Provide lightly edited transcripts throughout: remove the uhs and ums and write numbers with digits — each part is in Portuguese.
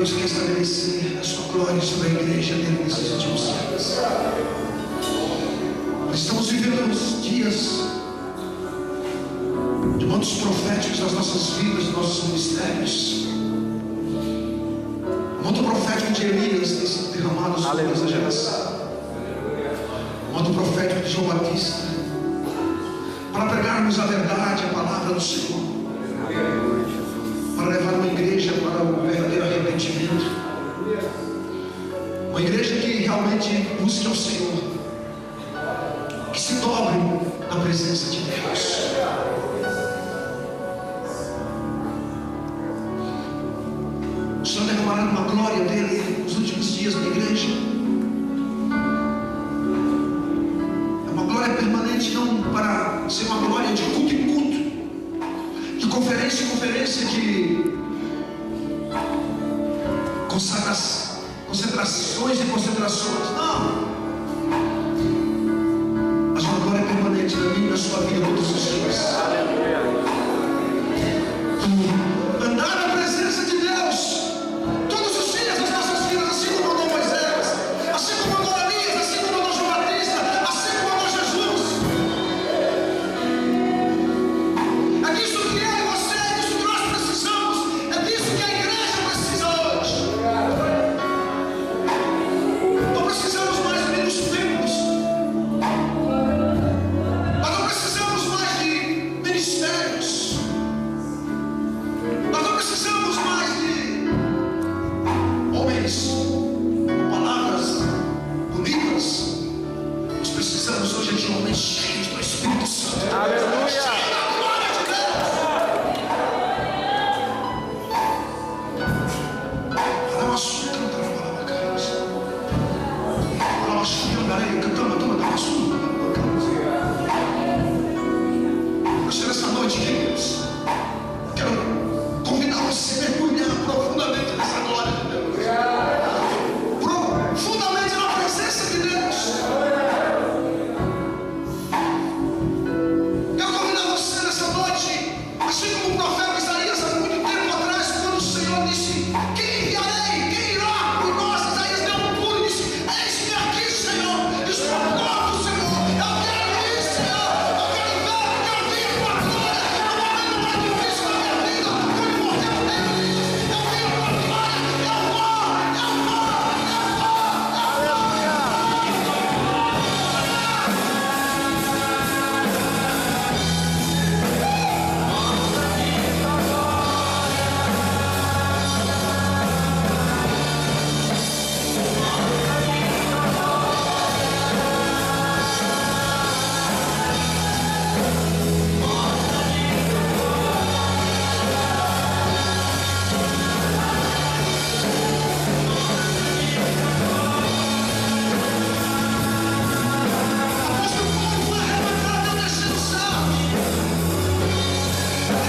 Deus quer estabelecer a sua glória sobre a igreja dele nesses últimos dias. Nós estamos vivendo uns dias de momentos proféticos nas nossas vidas, nos nossos ministérios. O manto profético de Elias tem sido derramado sobre essa geração. O manto profético de João Batista, para pregarmos a verdade, a palavra do Senhor, para levar uma igreja para o verdadeiro arrependimento, uma igreja que realmente busque ao Senhor, que se dobre na presença de Deus. O Senhor derramará uma glória dele nos últimos dias da igreja. É uma glória permanente, não para ser uma glória de culto em culto, de conferência em conferência, de concentrações e concentrações. Não. Mas uma glória permanente na minha e na sua vida todos os dias. Andar na presença de Deus todos os dias das nossas vidas, assim como andou Moisés, assim como andou Elias, assim como andou João Batista, assim como andou Jesus. É disso que eu e você, é disso que nós precisamos, é disso que a igreja precisa hoje. Não precisamos mais de menos templos, nós não precisamos mais de ministérios, nós não precisamos mais de homens com palavras bonitas. Nós precisamos hoje de homens cheios do Espírito Santo. Aleluia! Cheios da glória de Deus. Fala uma sua, canta uma palavra, Carlos. Fala uma sua, galera, cantando, dá uma sua. Hoje, nessa noite, queridos, quero convidar você a mergulhar profundamente nessa glória de Deus, profundamente na presença de Deus. Quero convidar você nessa noite, assim como o profeta Isaías há muito tempo atrás, quando o Senhor disse: quem enviarei? Quem irá por nós? Isaías deu um pulo e disse: eis-me aqui, Senhor, estou pronto, Senhor, eu quero ir, Senhor, eu quero ver, eu quero vir a tua glória no momento mais difícil da minha vida. Quando morreu Deus, eu venho a tua glória, eu vou. Apóstolo Paulo foi arrebatado, desceu do céu.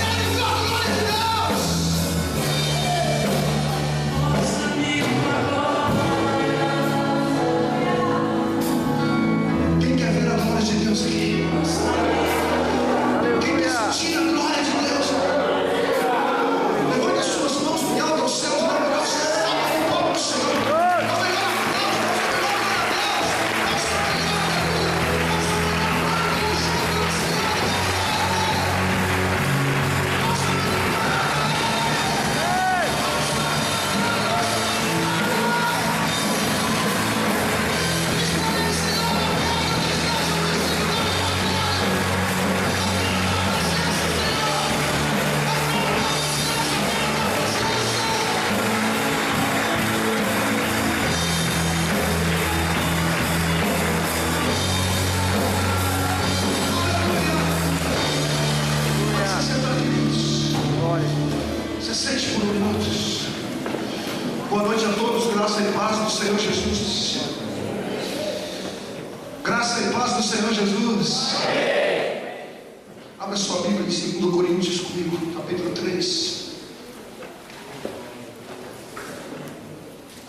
Ele viu a glória de Deus. Quem quer ver a glória de Deus aqui? Quem quer sentir a glória de Deus? Levante as suas mãos bem alto aos céus, não para o céu, para o Senhor. Você sente por minutos. Boa noite a todos, graça e paz do Senhor Jesus. Graça e paz do Senhor Jesus. Abra sua Bíblia em 2 Coríntios comigo, capítulo 3.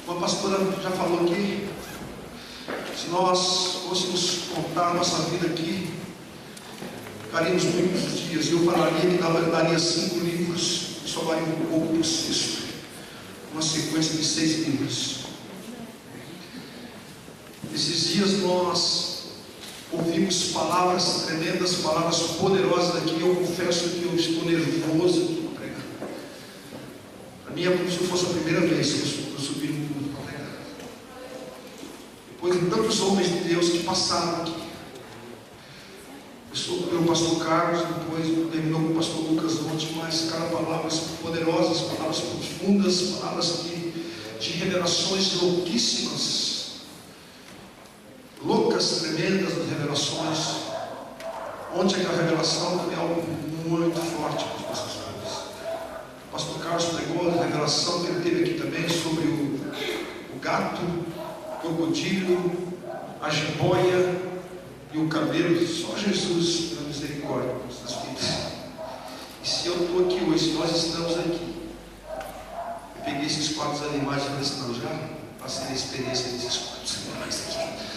Uma pastora já falou aqui. Se nós fôssemos contar nossa vida aqui, ficaríamos muitos dias. E eu falaria que daria 5 livros, e só daria um pouco do sexto. uma sequência de 6 livros. Esses dias nós ouvimos palavras tremendas, palavras poderosas aqui. Eu confesso que eu estou nervoso aqui para pregar. Para mim é como se fosse a primeira vez que eu subi no púlpito para pregar. Depois de tantos homens de Deus que passaram aqui. Começou pelo pastor Carlos, depois terminou com o pastor Lucas ontem, mas cada palavras poderosas, palavras profundas, palavras de revelações louquíssimas. Loucas, tremendas revelações. Ontem aquela revelação foi algo muito forte para os nossos pais. O pastor Carlos pregou a revelação que ele teve aqui também sobre o gato, o crocodilo, a jiboia e o cabelo. Só Jesus pela misericórdia com nossas vidas. E se eu estou aqui hoje, se nós estamos aqui, eu peguei esses 4 animais e falei assim, não, já passei a experiência desses 4 animais aqui.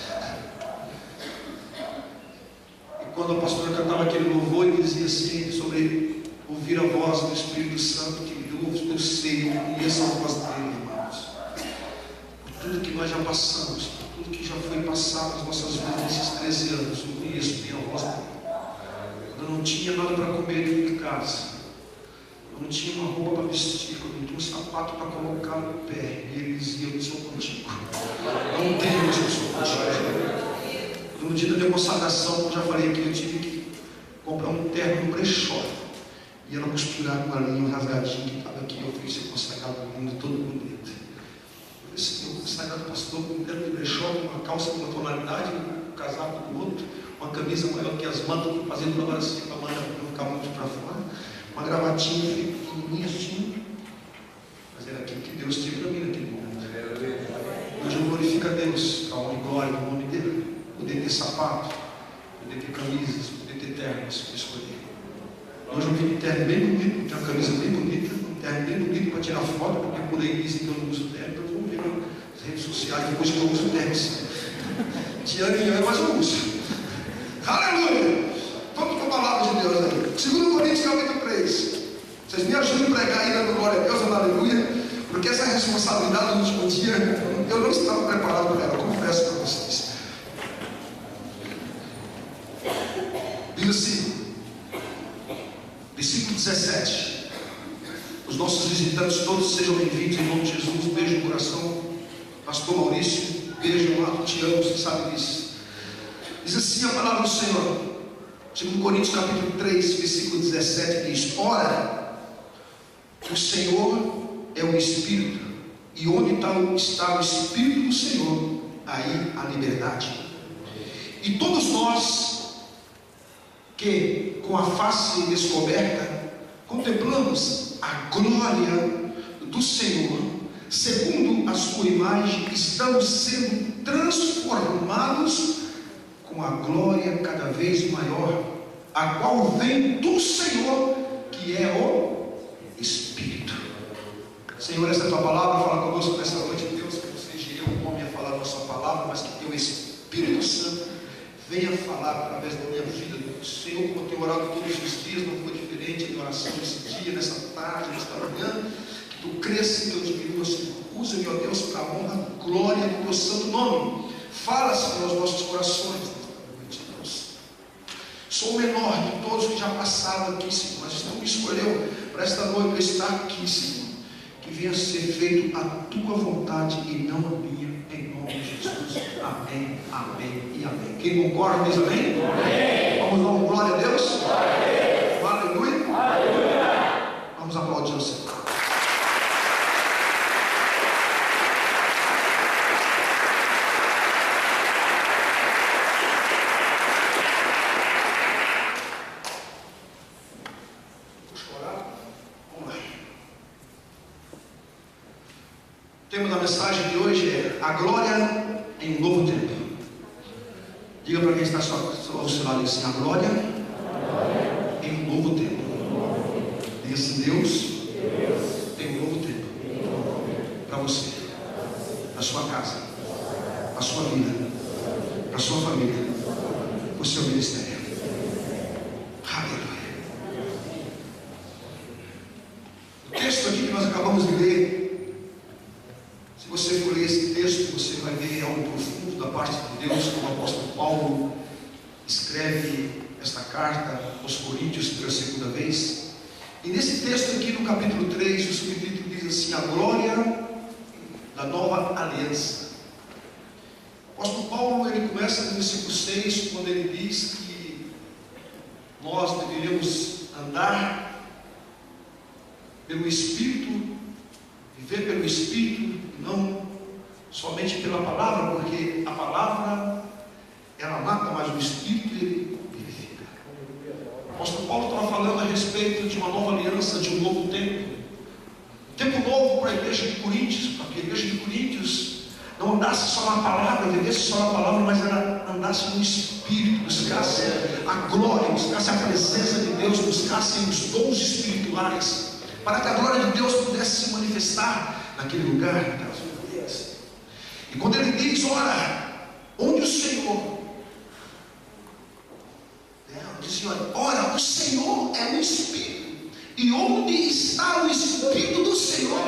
Quando a pastora cantava aquele louvor e dizia assim, sobre ouvir a voz do Espírito Santo, que eu sei, eu conheço a voz dele, irmãos. Por tudo que nós já passamos, por tudo que já foi passado nas nossas vidas nesses 13 anos, eu conheço bem a voz dele. Quando eu não tinha nada para comer dentro de casa, eu não tinha uma roupa para vestir, quando eu não tinha um sapato para colocar no pé, e ele dizia, eu sou contigo. Não tenho, eu sou contigo. No dia da minha consagração, como já falei aqui, eu tive que comprar um terno no brechó. E ela costurar com uma linha rasgadinha que estava aqui. Eu fui ser consagrado lindo, todo bonito. Eu falei assim, eu consagrado pastor com um terno de brechó, uma calça com uma tonalidade, um casaco com outro, uma camisa maior que as mantas, fazendo agora assim, para a manga não ficar muito para fora, uma gravatinha pequenininha assim. Mas era aquilo que Deus teve para mim naquele momento. Hoje eu glorifico a Deus, a honra e glória no nome dele. Poder ter sapato, poder ter camisas, poder ter ternos para escolher. Hoje eu vi um terno bem bonito, tem uma camisa bem bonita, um terno bem bonito para tirar foto, porque por aí dizem que eu não uso terno, então vamos ver nas redes sociais depois que eu uso terno. De ano em ano, mas eu uso. Aleluia! Vamos para a palavra de Deus aí. 2 Coríntios capítulo 3. Vocês me ajudem a pregar aí dando glória a Deus, aleluia, porque essa responsabilidade no último dia, eu não estava preparado para ela, confesso para vocês. Diz assim, versículo 17: os nossos visitantes todos sejam bem-vindos em nome de Jesus. Um beijo no coração, pastor Maurício, beijo amado, te amo, você sabe disso. Diz assim a palavra do Senhor, 2 Coríntios capítulo 3, versículo 17 diz: ora, o Senhor é o Espírito, e onde está o Espírito do Senhor, aí a liberdade. E todos nós que com a face descoberta contemplamos a glória do Senhor, segundo a sua imagem, estamos sendo transformados com a glória cada vez maior, a qual vem do Senhor, que é o Espírito. Senhor, essa é a tua palavra, fala conosco nessa noite, Deus, que não seja eu o homem a falar a nossa palavra, mas que teu Espírito Santo venha falar através da minha vida. Senhor, como eu tenho orado todos os dias, não foi diferente em oração nesse dia, nessa tarde, nesta manhã, que tu cresça e que eu diminua, Senhor. Usa-me, ó Deus, para a honra e glória do teu santo nome. Fala, Senhor, aos nossos corações nesta noite, Deus. Sou o menor de todos que já passaram aqui, Senhor, mas não me escolheu para esta noite para estar aqui, Senhor. Que venha ser feito a tua vontade e não a minha, em nome de Jesus. Amém, amém e amém. Quem concorda diz amém? Amém. Vamos dar uma glória a Deus? Amém. Aleluia. Aleluia. Vamos aplaudir o Senhor. O tema da mensagem de hoje é a glória em um novo tempo. Diga para quem está ao seu lado assim: a glória em um novo tempo. Diga assim: Deus tem um novo tempo para você, na sua casa, na sua vida, na sua família, no seu ministério. Aleluia. O texto aqui que nós acabamos de ler parte de Deus, como o apóstolo Paulo escreve esta carta aos Coríntios pela segunda vez. E nesse texto aqui no capítulo 3, o subtítulo diz assim: a glória da nova aliança. O apóstolo Paulo, ele começa no versículo 6, quando ele diz que nós deveríamos andar pelo Espírito, viver pelo Espírito, não somente pela palavra, porque a palavra ela mata, mas o Espírito ele vivifica. O apóstolo Paulo estava falando a respeito de uma nova aliança, de um novo tempo. Um tempo novo para a igreja de Coríntios, para que a igreja de Coríntios não andasse só na palavra, vivesse só na palavra, mas ela andasse no Espírito, buscasse a glória, buscasse a presença de Deus, buscasse os dons espirituais, para que a glória de Deus pudesse se manifestar naquele lugar, naquelas vidas. E quando ele diz, ora, onde o Senhor, diz, ora, o Senhor é o Espírito, e onde está o Espírito do Senhor,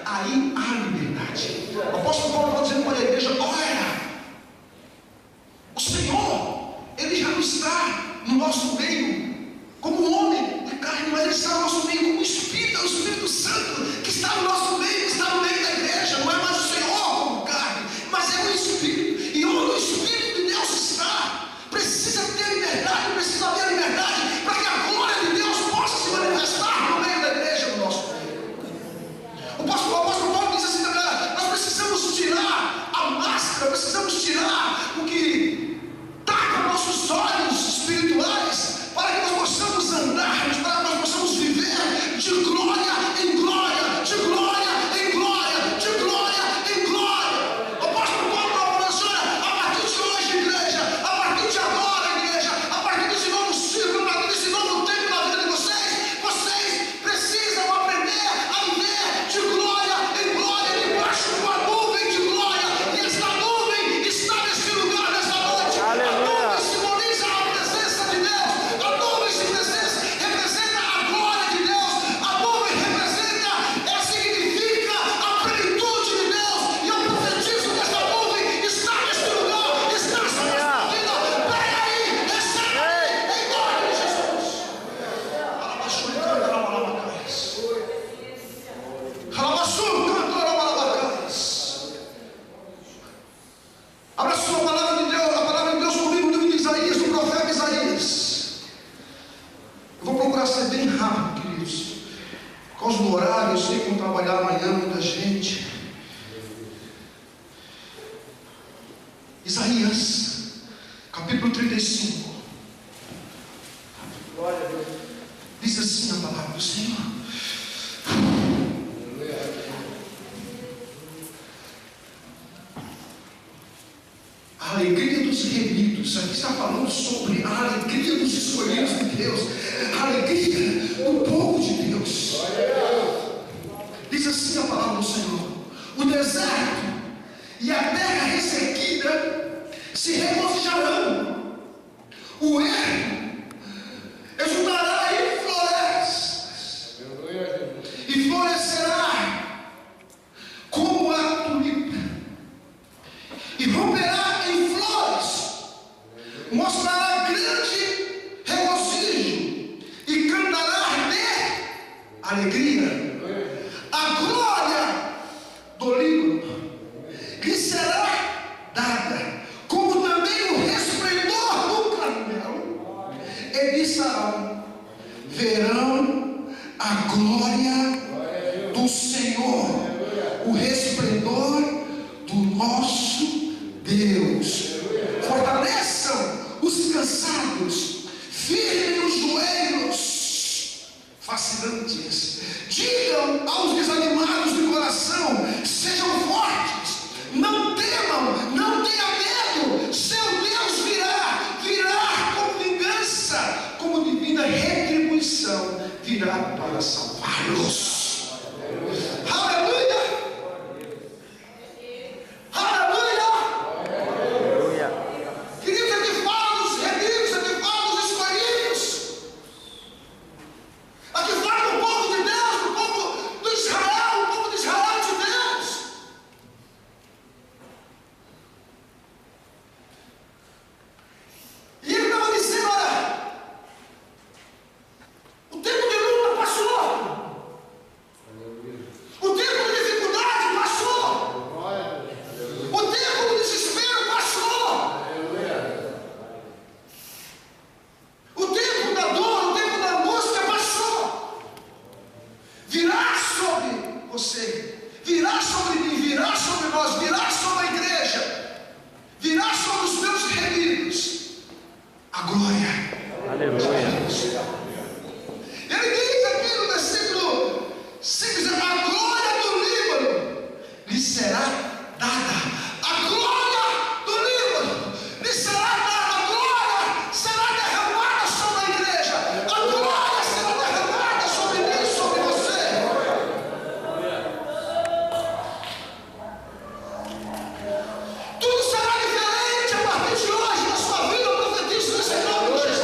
aí há liberdade. O apóstolo Paulo está dizendo para a igreja, ora, o Senhor, ele já não está no nosso meio como homem de carne, mas ele está no nosso meio como Espírito, é o Espírito Santo que está no nosso meio, que está no meio da igreja. Não é mais o Senhor como carne, mas é o Espírito. E onde o Espírito de Deus está, precisa ter liberdade, precisa haver liberdade para que a glória de Deus possa se manifestar no meio da igreja, no nosso meio. O apóstolo Paulo diz assim também, nós precisamos tirar a máscara, precisamos tirar o que tapa nossos olhos espirituais, para que nós possamos andar, para que nós possamos viver de glória em glória, de glória em glória, de glória em glória. O apóstolo Paulo falou assim, a partir de hoje, igreja, a partir de agora, igreja, a partir desse novo ciclo, a partir desse novo tempo na vida de vocês, vocês precisam aprender a viver de glória em glória, debaixo de uma nuvem de glória, e esta nuvem está nesse lugar, nesta noite. A nuvem simboliza a presença de Deus. A nuvem representa a glória de Deus. A nuvem significa a plenitude de Deus. E eu profetizo que essa nuvem está neste lugar, está sobre esta vida. Pega aí, recebe em nome de Jesus. Alabaçu, canta, alabalabacais. Alabaçu, canta, alabalabacais. Abra sua palavra de Deus, a palavra de Deus comigo no livro de Isaías, do profeta Isaías. Eu vou procurar ser bem rápido, queridos. Por causa do horário, eu sei que vão trabalhar amanhã muita gente. Isaías, capítulo 35. Glória a Deus. Diz assim a palavra do Senhor. A alegria dos remidos, aqui está falando sobre a alegria dos escolhidos de Deus, a alegria do povo de Deus. Diz assim a palavra do Senhor: o deserto e a terra ressequida se regozijarão, o ermo exultará em florestas, e florescerá como a tulipa, e romperá em flores, mostrará grande regozijo, e cantará de alegria. A glória do Líbano lhe será dada, como também o resplendor do Carmelo. E Saão verão a glória do Senhor, o resplendor do nosso Deus. Fortaleçam os cansados, firmem os joelhos vacilantes, digam aos desanimados de coração: sejam fortes, não temam, não tenham medo, seu Deus virá como vingança, como divina retribuição, virá para salvá-los. Aleluia! você, virá sobre mim, virá sobre nós, virá sobre a igreja, virá sobre os meus remidos a glória. Aleluia. Ele diz aqui no versículo 5, a glória do Líbano lhe será dada. A glória do Líbano lhe será dada. A glória será derramada sobre a igreja. A glória será derramada sobre mim e sobre você. Tudo será diferente a partir de hoje na sua vida. Eu profetizo nesse nome de Jesus.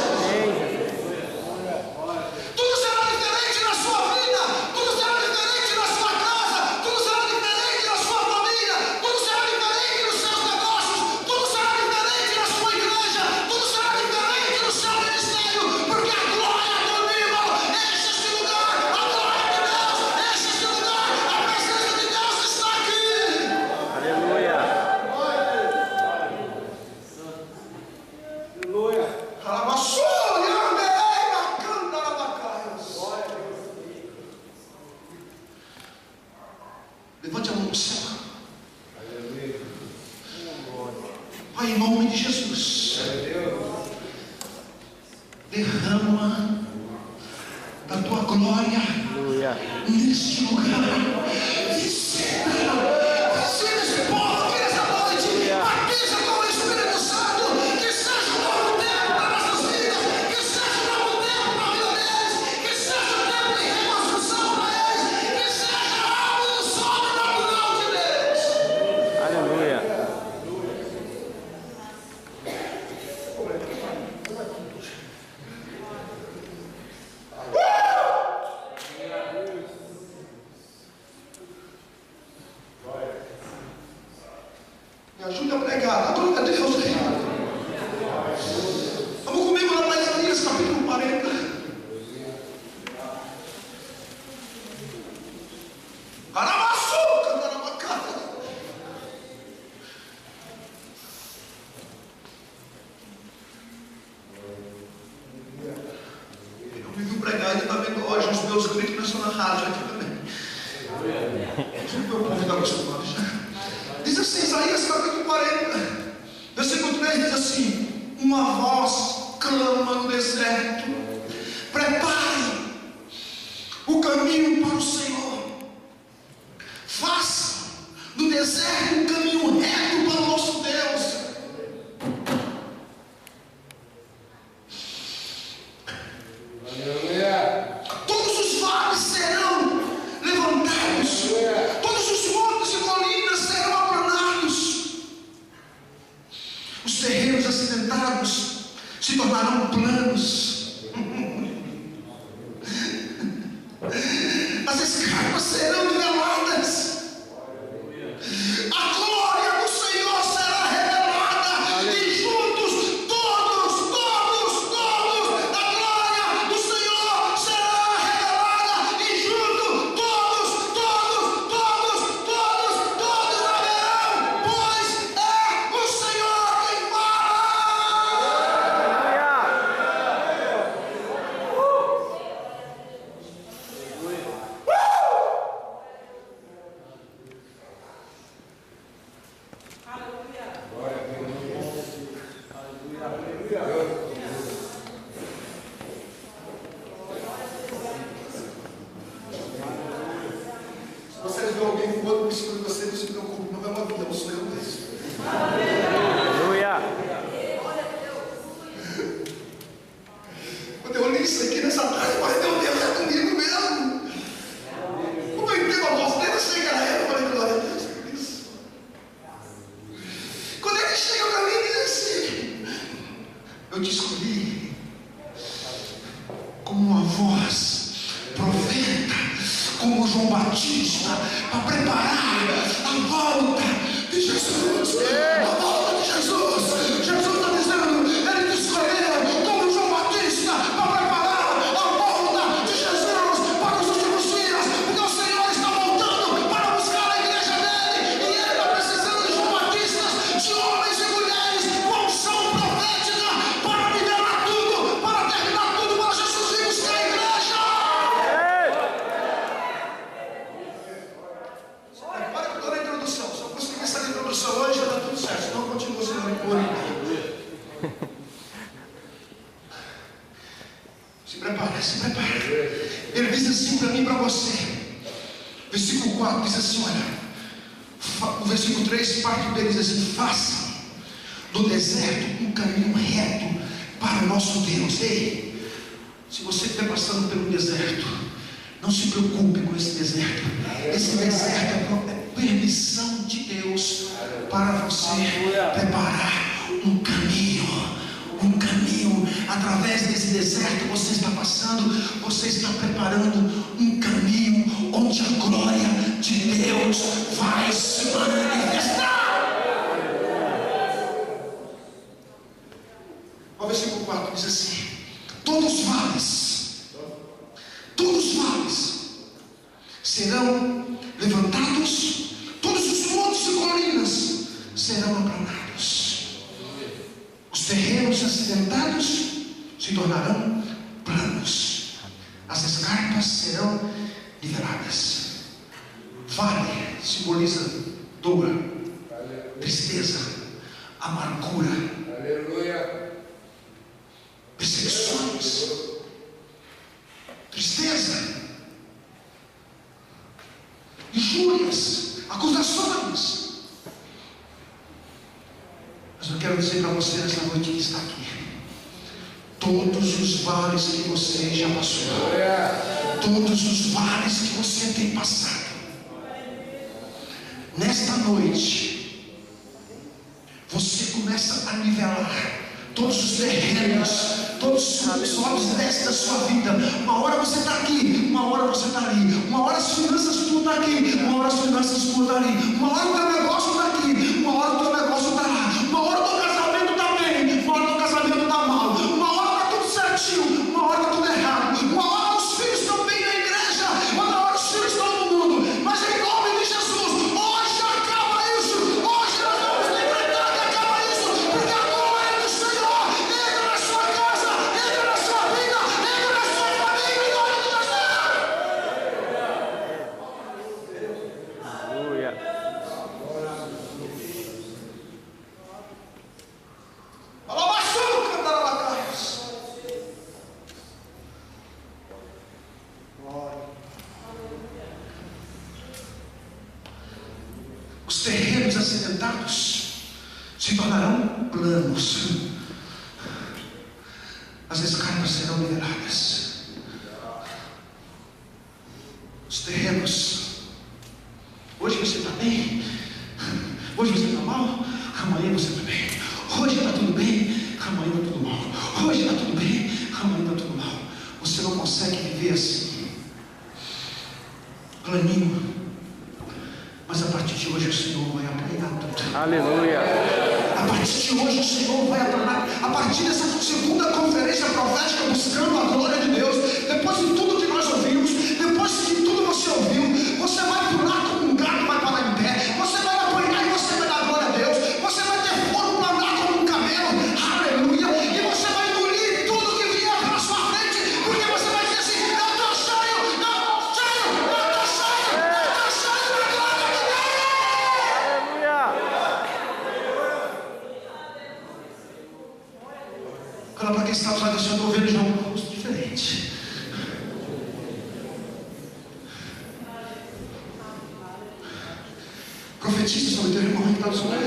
Tudo será diferente na sua vida, tudo será diferente na sua casa, tudo será diferente na sua família, tudo será diferente nos seus negócios, tudo será diferente na sua igreja, tudo será diferente no seu ministério, porque a glória do Líbano enche este lugar, a glória de Deus enche este lugar, a presença de Deus está aqui. Aleluia. Levante a mão para o céu. Pai, em nome de Jesus, derrama da tua glória neste lugar. Visita esse povo aqui nessa noite. Batiza com o Espírito Santo. Que seja um novo tempo para nossas vidas. Que seja um novo tempo para a vida deles. Que seja um tempo de reconstrução para eles. Que seja algo sobrenatural de Deus. Aleluia. Me ajuda a pregar. A glória de Deus. Vamos comigo lá para Isaías capítulo 40. Caramaçu, cantarabacata. Ele não me viu pregar, ele está vendo hoje os meus gritos que estão na rádio aqui também. Meu povo está acostumado já. Diz assim, Isaías capítulo 40, versículo 3 diz assim: uma voz clama no deserto, prepare o caminho para o Senhor, faça no deserto um caminho reto para o nosso Deus. Todos os vales serão levantados, todos os montes e colinas serão aplanados, os terrenos acidentados se tornarão planos, as escarpas serão niveladas, a glória do Senhor será revelada, e juntos todos, a glória do Senhor será revelada, e juntos todos haverão, pois é o Senhor quem fala. Se você vê alguém com outro biscoito de você, não se preocupe, não é uma vida, sou eu mesmo. Aleluia. Quando eu li isso aqui nessa tarde, eu falei, meu Deus, é comigo mesmo. Como eu entendo a voz dele, eu sei que era ela, eu falei, glória a Deus por isso. Quando ele chega para mim e diz assim: eu te escolhi como uma voz profeta, como João Batista, para preparar a volta de Jesus. A volta de Jesus. Jesus está dizendo, ele te escolheu como João Batista para preparar a volta de Jesus para os últimos dias, porque o Senhor está voltando para buscar a igreja dele, e ele está precisando de João Batistas, de homens e mulheres com unção profética para liberar tudo, para terminar tudo, para Jesus vir buscar a igreja. Versículo 4 diz assim, olha, o versículo 3, parte dele diz assim: façam do deserto um caminho reto para o nosso Deus. Ei, se você estiver passando pelo deserto, não se preocupe com esse deserto. Esse deserto é permissão de Deus para você preparar um caminho. Um caminho. Através desse deserto você está passando, você está preparando um caminho onde a glória de Deus vai se manifestar. O versículo 4 diz assim: todos os vales serão levantados, todos os montes e colinas serão aplanados, os terrenos acidentados se tornarão planos, as escarpas serão niveladas. Vale simboliza dor, tristeza, amargura, perseguições, tristeza, injúrias, acusações. Mas eu quero dizer para você nessa noite que está aqui: todos os vales que você já passou, todos os vales que você tem passado, nesta noite você começa a nivelar todos os terrenos, todos os solos desta sua vida. Uma hora você está aqui, uma hora você está ali, uma hora as finanças tudo está aqui, uma hora as finanças tudo está ali, uma hora o teu negócio está aqui, uma hora o teu negócio está lá, uma hora o teu casamento está bem, uma hora o teu casamento está mal, uma hora está tudo certinho, uma hora está tudo errado, uma hora os filhos estão bem na igreja, outra hora os filhos estão no mundo. Mas em nome de Jesus, hoje acaba isso, hoje nós vamos decretar que acaba isso, porque a glória do Senhor entra na sua casa, entra na sua vida, entra na sua família, em nome de Jesus. Aleluia. Os terrenos acidentados se tornarão planos, as escarpas serão niveladas. Os terrenos, hoje você está bem, hoje você está mal, amanhã você está bem. Hoje está tudo bem, amanhã está tudo mal. Hoje está tudo bem, amanhã está tudo mal. Você não consegue viver assim, planinho. Mas a partir de hoje o Senhor vai aplanar tudo. Aleluia. A partir de hoje o Senhor vai aplanar. A partir dessa segunda conferência profética, buscando a glória de Deus, depois de tudo que nós ouvimos, depois de tudo que você ouviu, você vai pular como um gato, vai parar em pé, você vai apanhar e você vai dar glória a Deus, você vai ter fogo para andar como um camelo, aleluia, e você vai engolir tudo que vier pela sua frente, porque você vai dizer assim: eu estou cheio, eu estou cheio, eu estou cheio, eu estou cheio da glória de Deus. Fala para quem está usando o seu governo já um rosto diferente. Profetiza sobre teu irmão que está do seu lado.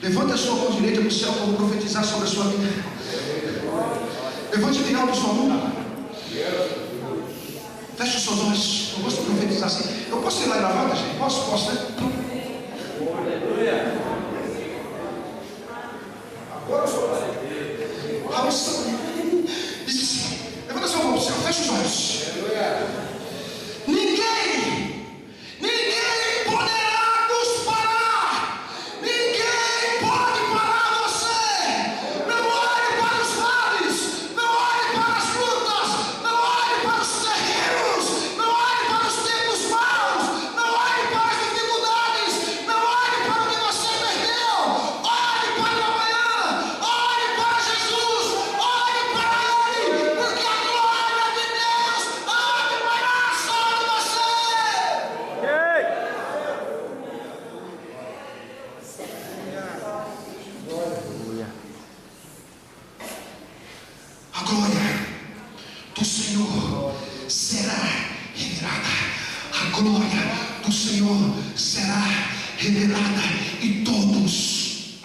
Levante a sua mão direita para o céu, que eu vou profetizar sobre a sua vida. Levante bem alto a sua mão. Feche os seus olhos. Eu gosto de profetizar assim. Eu posso ir lá e na volta, gente? Posso, né? Agora eu sou. Diz assim: levanta a sua mão para o céu, feche os olhos. Ninguém poderá nos parar. Ninguém pode parar você. Não olhe para os vales, não olhe para as lutas, não olhe para os terrenos, não olhe para os tempos maus, não olhe para as dificuldades, não olhe para o que você perdeu. Olhe para o amanhã, olhe para Jesus, olhe para Ele, porque a glória de Deus há de Senhor será revelada. A glória do Senhor será revelada. E todos,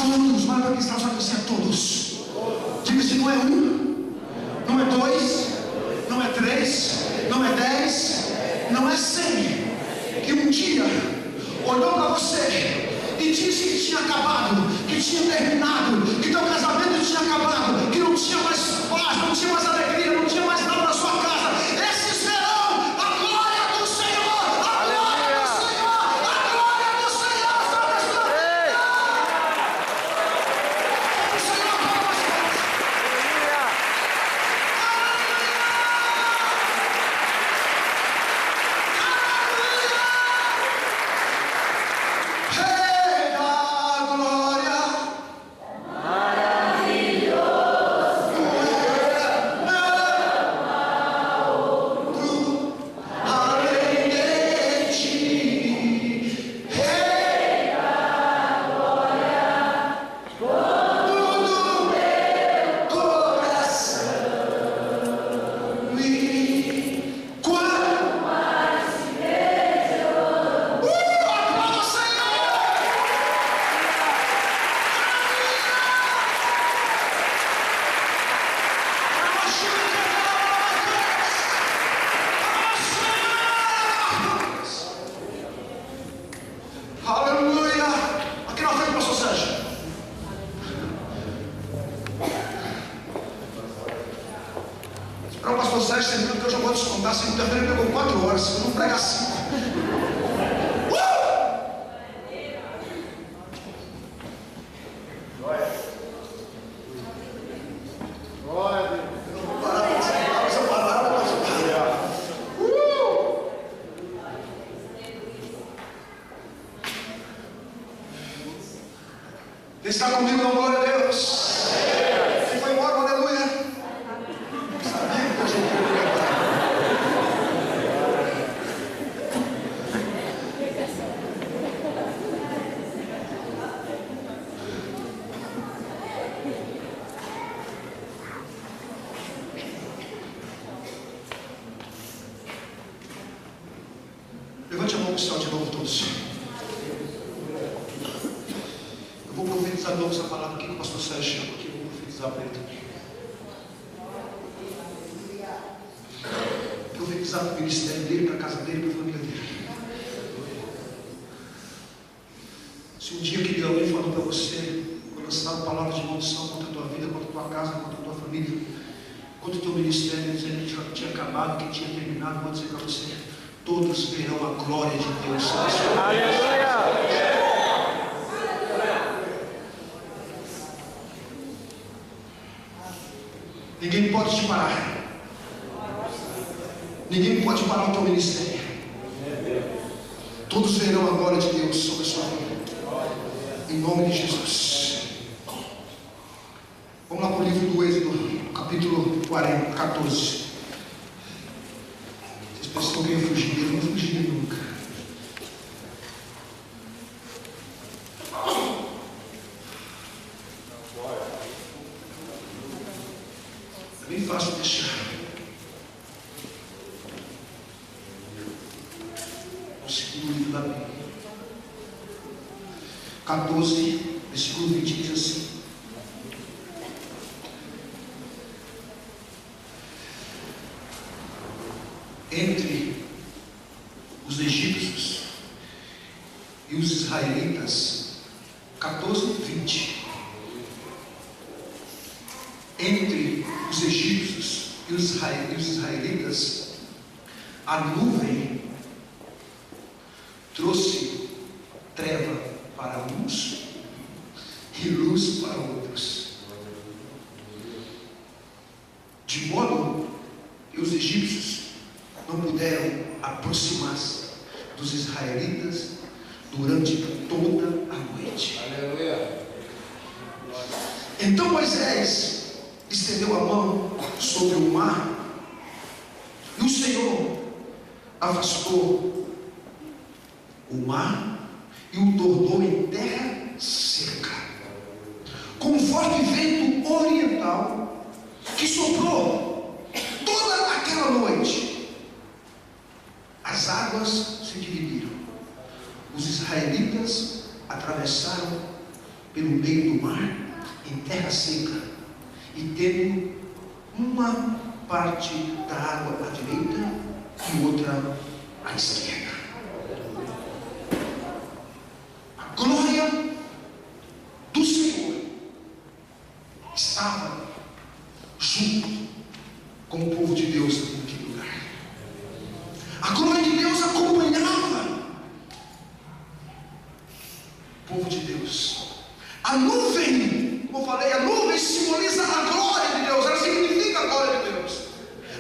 olha para quem está só dizer todos. Diga se não é um, não é dois, não é três, não é 10, não é 100. Que um dia olhou para você e disse que tinha acabado, que tinha terminado, que teu casamento tinha acabado, que não tinha mais paz, não tinha mais alegria, não tinha mais nada na sua casa. Esses verão a glória do Senhor, a glória do Senhor, a glória do Senhor sobre a sua vida. O Senhor para vocês. Rei da glória, além de ti, Rei da glória, todo meu coração me quanto mais te amo. Aplauda o Senhor! Aleluia! Aqui na frente, pastor Sérgio. Para o pastor Sérgio, você viu que eu já vou descontar. Segunda-feira pegou 4 horas, se não pregar 5. Quem está comigo, não, glória a Deus. Quem foi embora, aleluia. Sabia que eu tinha que cantar. Levante a mão para o céu de novo, todos. Eu vou profetizar de novo essa palavra aqui que o pastor Sérgio chama aqui. Eu vou profetizar para ele também. Profetizar para o ministério dele, para a casa dele, para a família dele. Se um dia que alguém falou para você, quando lançaram palavras de maldição contra a tua vida, contra a tua casa, contra a tua família, contra o teu ministério, dizendo que tinha acabado, que tinha terminado, vou dizer para você: todos verão a glória de Deus sobre a sua vida. Aleluia. Ninguém pode te parar. Ninguém pode parar o teu ministério. Todos verão a glória de Deus sobre a sua vida. Em nome de Jesus. Vamos lá para o livro do Êxodo, capítulo 14. Vocês pensam que eu ia fugir dele? Eu não fugi dele nunca. É bem fácil deixar. O segundo livro da Bíblia. 14, versículo 20 diz assim: entre os egípcios e os israelitas, 14, 20. Entre os egípcios e os israelitas, a nuvem trouxe treva para uns e luz para outros, de modo que os egípcios não puderam aproximar-se dos israelitas durante toda a noite. Aleluia. Então Moisés estendeu a mão sobre o mar, e o Senhor afastou o mar e o tornou em terra seca, com um forte vento oriental que soprou toda pelo meio do mar, em terra seca, e tendo uma parte da água à direita e outra à esquerda. A glória do Senhor estava junto com o povo de Deus naquele lugar. A glória de Deus acompanhava o povo de Deus. A nuvem, como eu falei, a nuvem simboliza a glória de Deus, ela significa a glória de Deus.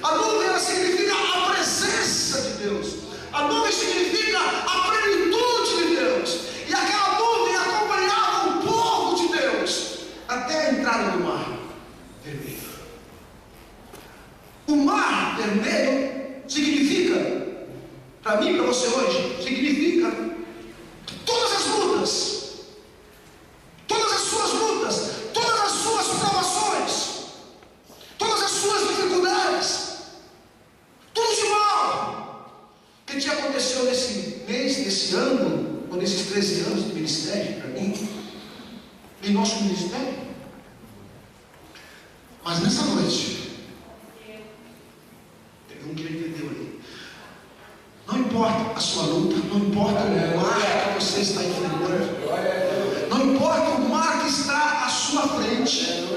A nuvem, ela significa a presença de Deus. A nuvem significa a plenitude de Deus. E aquela nuvem acompanhava o povo de Deus até a entrada do mar vermelho. O mar vermelho significa, para mim e para você hoje, significa que todas as lutas, todas as suas lutas, todas as suas provações, todas as suas dificuldades, tudo de mal que te aconteceu nesse mês, nesse ano, ou nesses 13 anos de ministério, para mim, em nosso ministério. Mas nessa noite, teve um que entendeu ali. Não importa a sua luta, não importa o mar que você está enfrentando, não importa o mar que está à sua frente,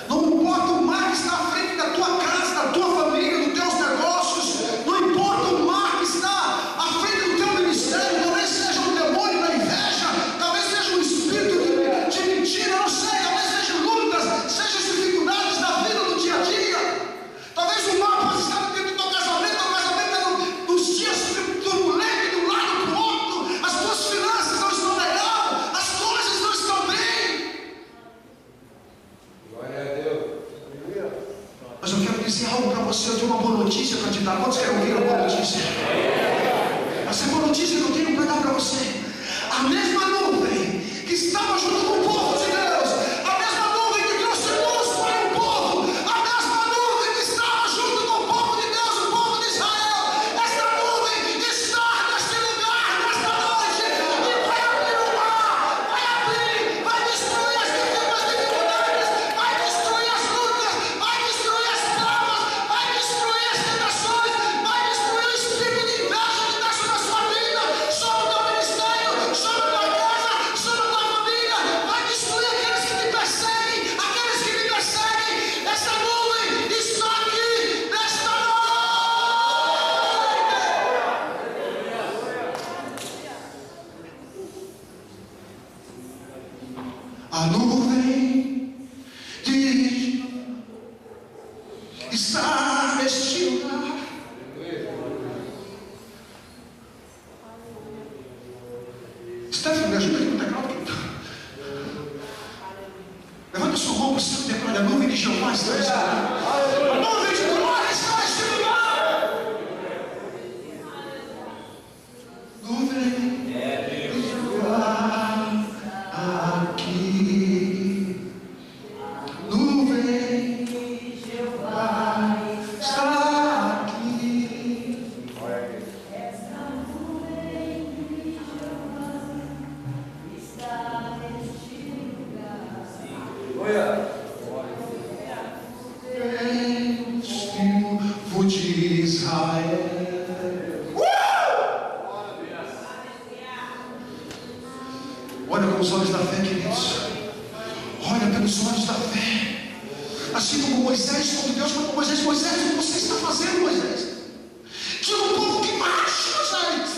não importa o mar que está à frente da tua casa, da tua família, dos teus negócios, não importa o mar que está à frente do teu ministério, talvez seja um demônio da inveja, talvez seja um espírito de mentira, não sei, talvez seja lutas, sejam dificuldades da vida do dia a dia, talvez o mar possa estar dentro do teu casamento, nos dias turbulentos de um lado para o outro, as tuas finanças não estão legais, as coisas não estão bem. Glória a Deus. Mas eu quero dizer algo para você, eu tenho uma boa notícia para te dar. Quantos querem ouvir a boa notícia? Essa é a boa notícia que eu tenho para dar para você. A mesma nuvem que estava junto com o povo de Deus, a mesma nuvem que trouxe luz para o povo, a mesma nuvem que estava junto com o povo de Deus, o povo de Israel, essa nuvem está neste lugar, nesta noite, e vai abrir o mar, vai abrir, vai destruir as dificuldades, vai destruir as lutas, vai destruir as traumas, vai destruir as tentações, vai destruir o espírito de inveja que está sobre a sua vida, sobre o teu ministério, sobre a tua casa, sobre a tua família, vai destruir aqueles que te perseguem, aqueles que me perseguem. Essa nuvem está aqui nesta noite. A nuvem de está neste lugar. Stephanie, me ajuda aqui no teclado, querido. Levanta sua mão para o seu teclado. A nuvem de Jeová está neste lugar. A nuvem de glória está neste lugar. Nuvem de Jeová aqui. Nuvem de Jeová está aqui. Povo de Israel. Olha com os olhos da fé, queridos. Olha pelos olhos da fé. Assim como Moisés, quando Deus falou para Moisés: Moisés, o que você está fazendo, Moisés? Tinha um povo que marcha, gente.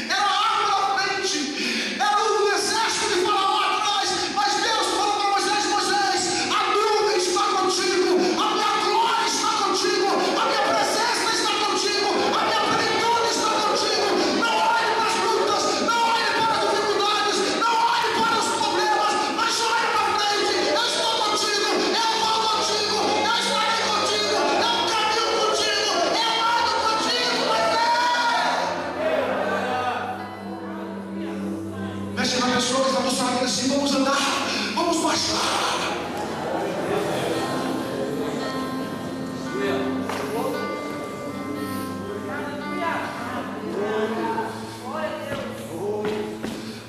Era a arma na frente, era o exército de Faraó atrás. Mas Deus falou para Moisés: Moisés, a nuvem está contigo, a minha glória está contigo, a minha presença está contigo, a minha plenitude está contigo. Não olhe para as lutas, não olhe para as dificuldades, não olhe para os problemas, mas olhe para frente. Eu estou contigo, eu vou contigo, eu estarei contigo, eu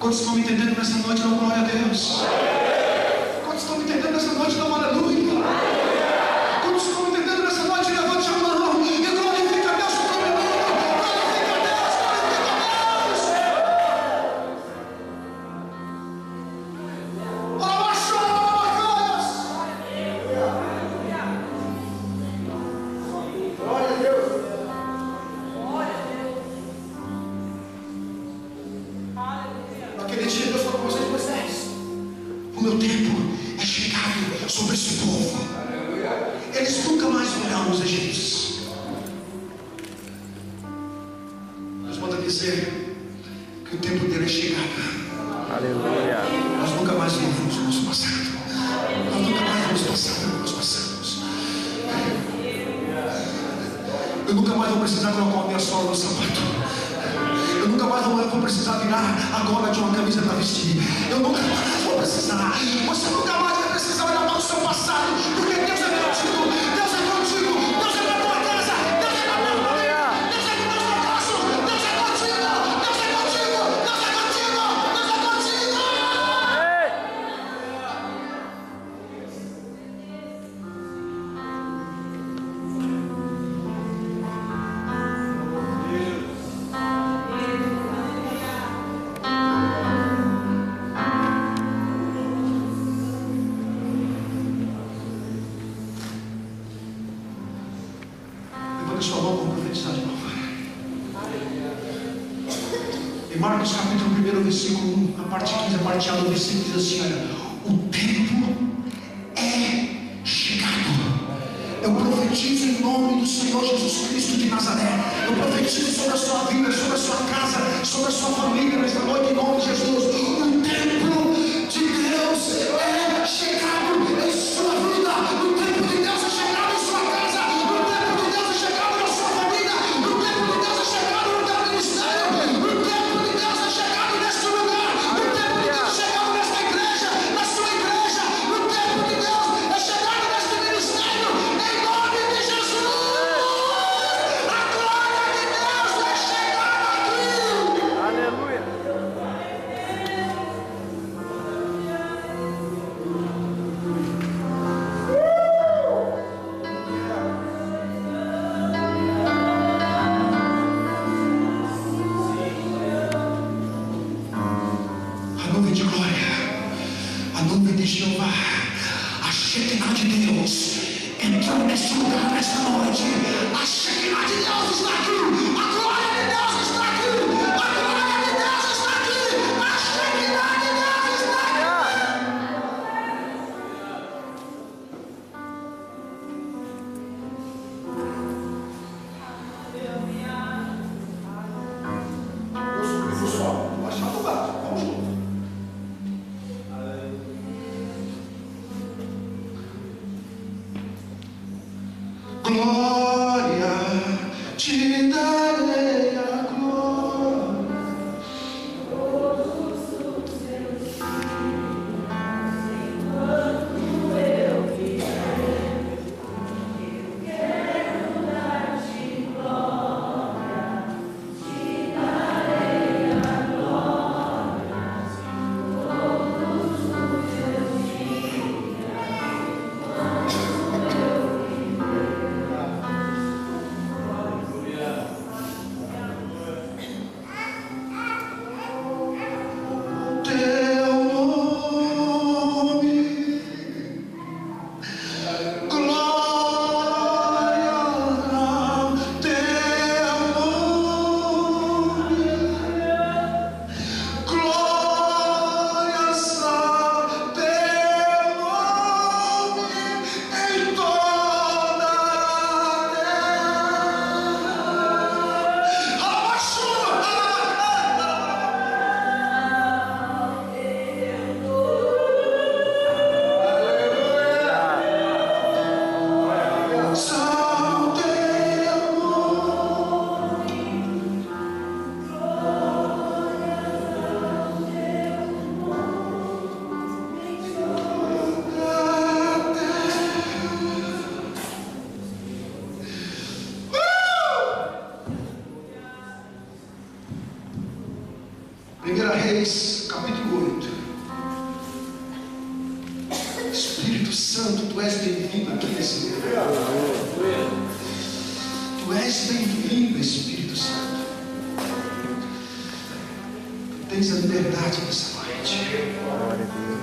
Quantos estão me entendendo nessa noite? Dão glória a Deus. Quantos estão me entendendo nessa noite? Dão aleluia. Quantos estão me entendendo nessa noite? Levante a mão e glorifica a Deus por todo mundo. Glorifica a Deus, glorifica a Deus. Glória a Deus. Naquele dia Deus falou com vocês, Moisés: o meu tempo é chegado sobre esse povo. Eles nunca mais verão os egípcios. Deus manda dizer que o tempo dele é chegado. Aleluia. Nós nunca mais vivemos o nosso passado. Nós nunca mais vamos passar pelo que nós passamos. Eu nunca mais vou precisar colocar a minha sola no sapato. Eu nunca mais vou precisar virar a gola de uma camisa para vestir. Eu nunca mais vou precisar. Você nunca mais vai precisar olhar para o seu passado, porque Deus é contigo. Deus é contigo. Deus é para a tua casa. Deus é para a tua família. Deus é para o teu negócio. Deus é contigo. Deus é contigo. Deus é contigo. Deus é contigo. Levante sua mão para profetizar de novo. Em Marcos capítulo 1, versículo 1, a parte 15, a parte A do versículo diz assim: olha, o tempo é chegado. Eu profetizo em nome do Senhor Jesus Cristo de Nazaré. Eu profetizo sobre a sua vida, sobre a sua casa, sobre a sua família nesta noite, em nome de Jesus. O tempo de Deus é chegado em sua vida. O tempo de Deus é chegado em sua casa. O tempo de Deus é chegado na sua família. O tempo de Deus é chegado no teu ministério. O tempo de Deus é chegado neste lugar. O tempo de Deus é chegado nesta igreja, na sua igreja. O tempo de Deus é chegado neste ministério. Em nome de Jesus. A glória de Deus é chegada aqui. Aleluia. A nuvem de glória, a nuvem de Jeová, a Shekinah de Deus entrou neste lugar nesta noite. A Shekinah de Deus está aqui. A glória de Deus está aqui. A glória de Deus está aqui. A Shekinah de Deus está aqui. Pessoal, baixar o lugar. Vamos junto. Glória, te darei a glória. Reis, capítulo bem-vindo aqui nesse lugar. Tu és bem-vindo, Espírito Santo. Tens a liberdade nessa noite. Glória a Deus.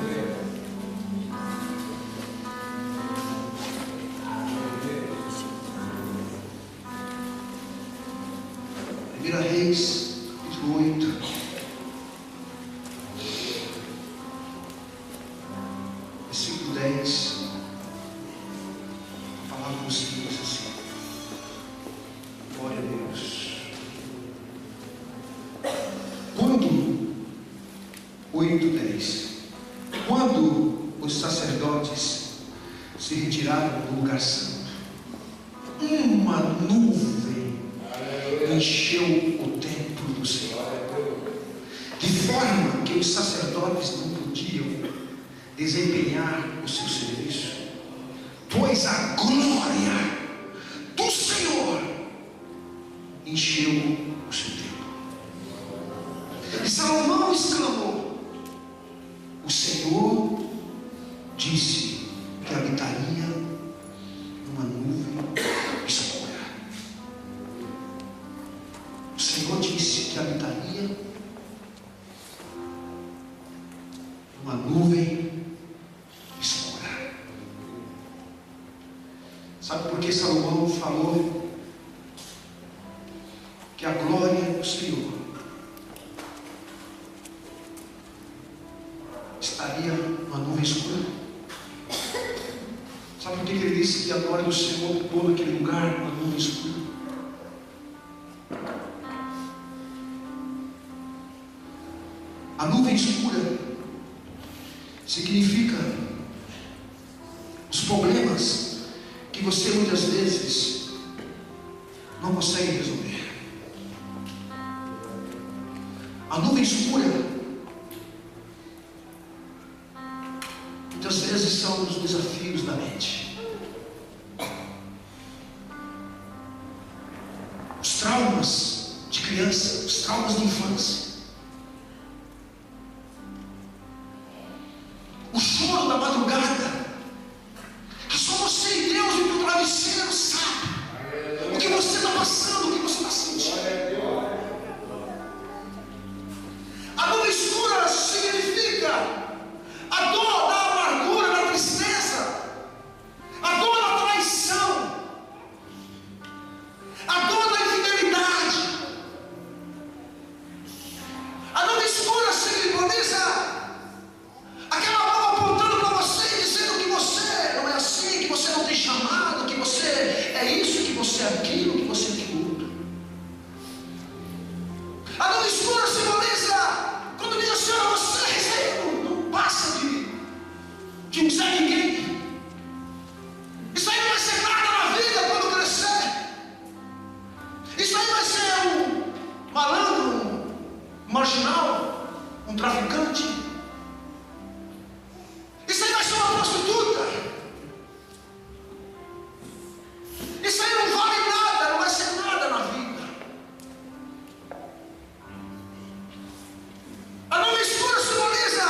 1 Reis, capítulo 8. Versículo 10. A palavra do Senhor diz assim. Glória a Deus. Quando 8:10. Quando os sacerdotes se retiraram do lugar santo, uma nuvem encheu o templo do Senhor, de forma que os sacerdotes não podiam desempenhar o seu serviço, pois a glória do Senhor encheu o seu templo. E Salomão exclamou: o Senhor disse que habitaria numa nuvem escura. O Senhor disse que habitaria numa nuvem escura. Sabe por que Salomão falou que a glória do Senhor estaria numa nuvem escura? Sabe por que ele disse que a glória do Senhor ocupou naquele lugar uma nuvem escura? A nuvem escura significa os problemas que você muitas vezes não consegue resolver. A nuvem escura muitas vezes são os desafios da mente, os traumas de criança, os traumas de infância, o choro da madrugada. Só você e Deus e o teu travesseiro sabe o que você está passando, o que você está sentindo. A nuvem escura significa a dor da amargura, da tristeza, a dor da traição, a dor da infidelidade. A nuvem escura simboliza aquela mão apontando para você, dizendo que você não é assim, que você não tem chamado, que você é isso, que você é aquilo, que você é aquilo outro. A nuvem escura simboliza quando diz assim: você não passa de um Zé Ninguém. Isso aí não vai ser nada na vida quando crescer. Isso aí vai ser um malandro, um marginal, um traficante. Isso aí vai ser uma prostituta. Isso aí não vale nada, não vai ser nada na vida. A nuvem escura simboliza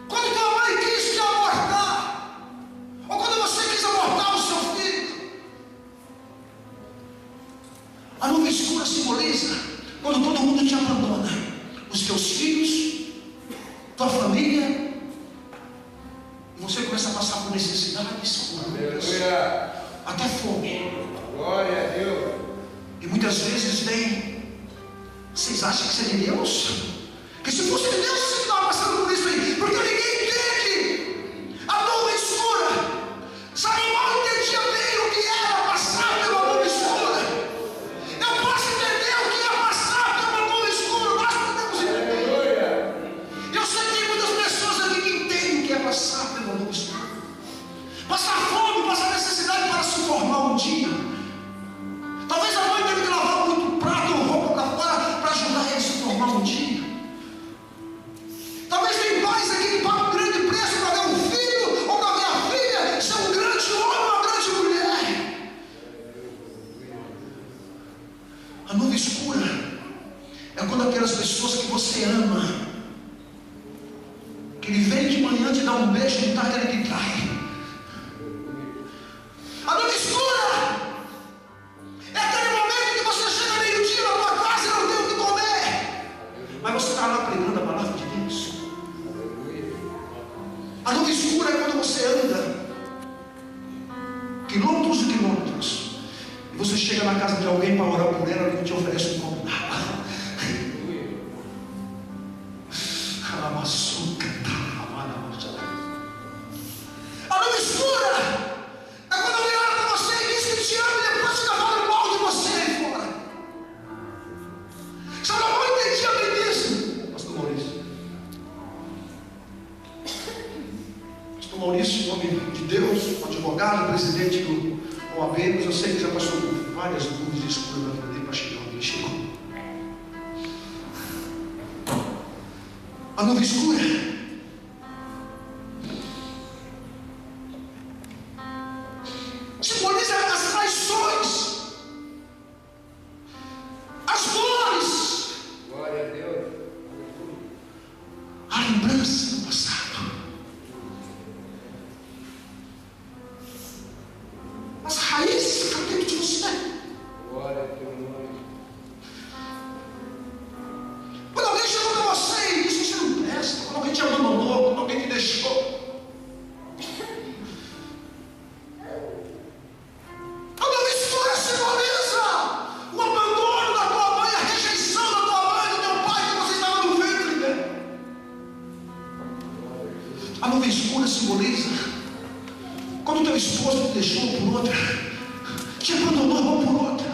quando tua mãe quis te abortar, ou quando você quis abortar o seu filho. A nuvem escura simboliza quando todo mundo te abandona, os teus filhos, tua família, e você começa a passar por necessidades, por lutas, até fome. Glória a Deus. E muitas vezes vem, vocês acham que isso é de Deus? Que se fosse de Deus, você estava passando por isso aí, porque ninguém entende a nuvem escura. Salomão entendia bem o que era passar pela nuvem escura. Eu posso entender o que é passar pela nuvem escura, nós podemos entender. Eu sei que tem muitas pessoas aqui que entendem o que é passar pela nuvem escura. Passar fome, passar necessidade para se formar um dia. Talvez a mãe teve que lavar muito prato ou roupa para fora para ajudar ele a se formar um dia. Talvez tem pais aqui que pagam um grande preço para ver um filho ou para ver a filha ser um grande homem ou uma grande mulher. A nuvem escura é quando aquelas pessoas que você ama, que ele vem de manhã te dar um beijo, de tarde ele te trai. E você chega na casa de alguém para orar por ela, alguém te oferece um copo d'água. A nuvem escura é quando alguém olha para você e diz que te ama e depois fica falando mal de você aí fora. Sabe, eu não entendi bem isso, Pastor Maurício. Pastor Maurício, homem de Deus, advogado, presidente do OAB, mas eu sei que já passou por várias dúvidas escuras na vida dele para chegar onde ele chegou. A nuvem escura simboliza as traições, as dores, Glória a Deus. a lembrança do passado, as raízes que estão dentro de você. Glória a teu nome. Quando alguém chegou para você e disse que você não presta, quando alguém te abandonou, quando alguém te deixou, a nuvem escura simboliza quando teu esposo te deixou por outra, te abandonou por outra.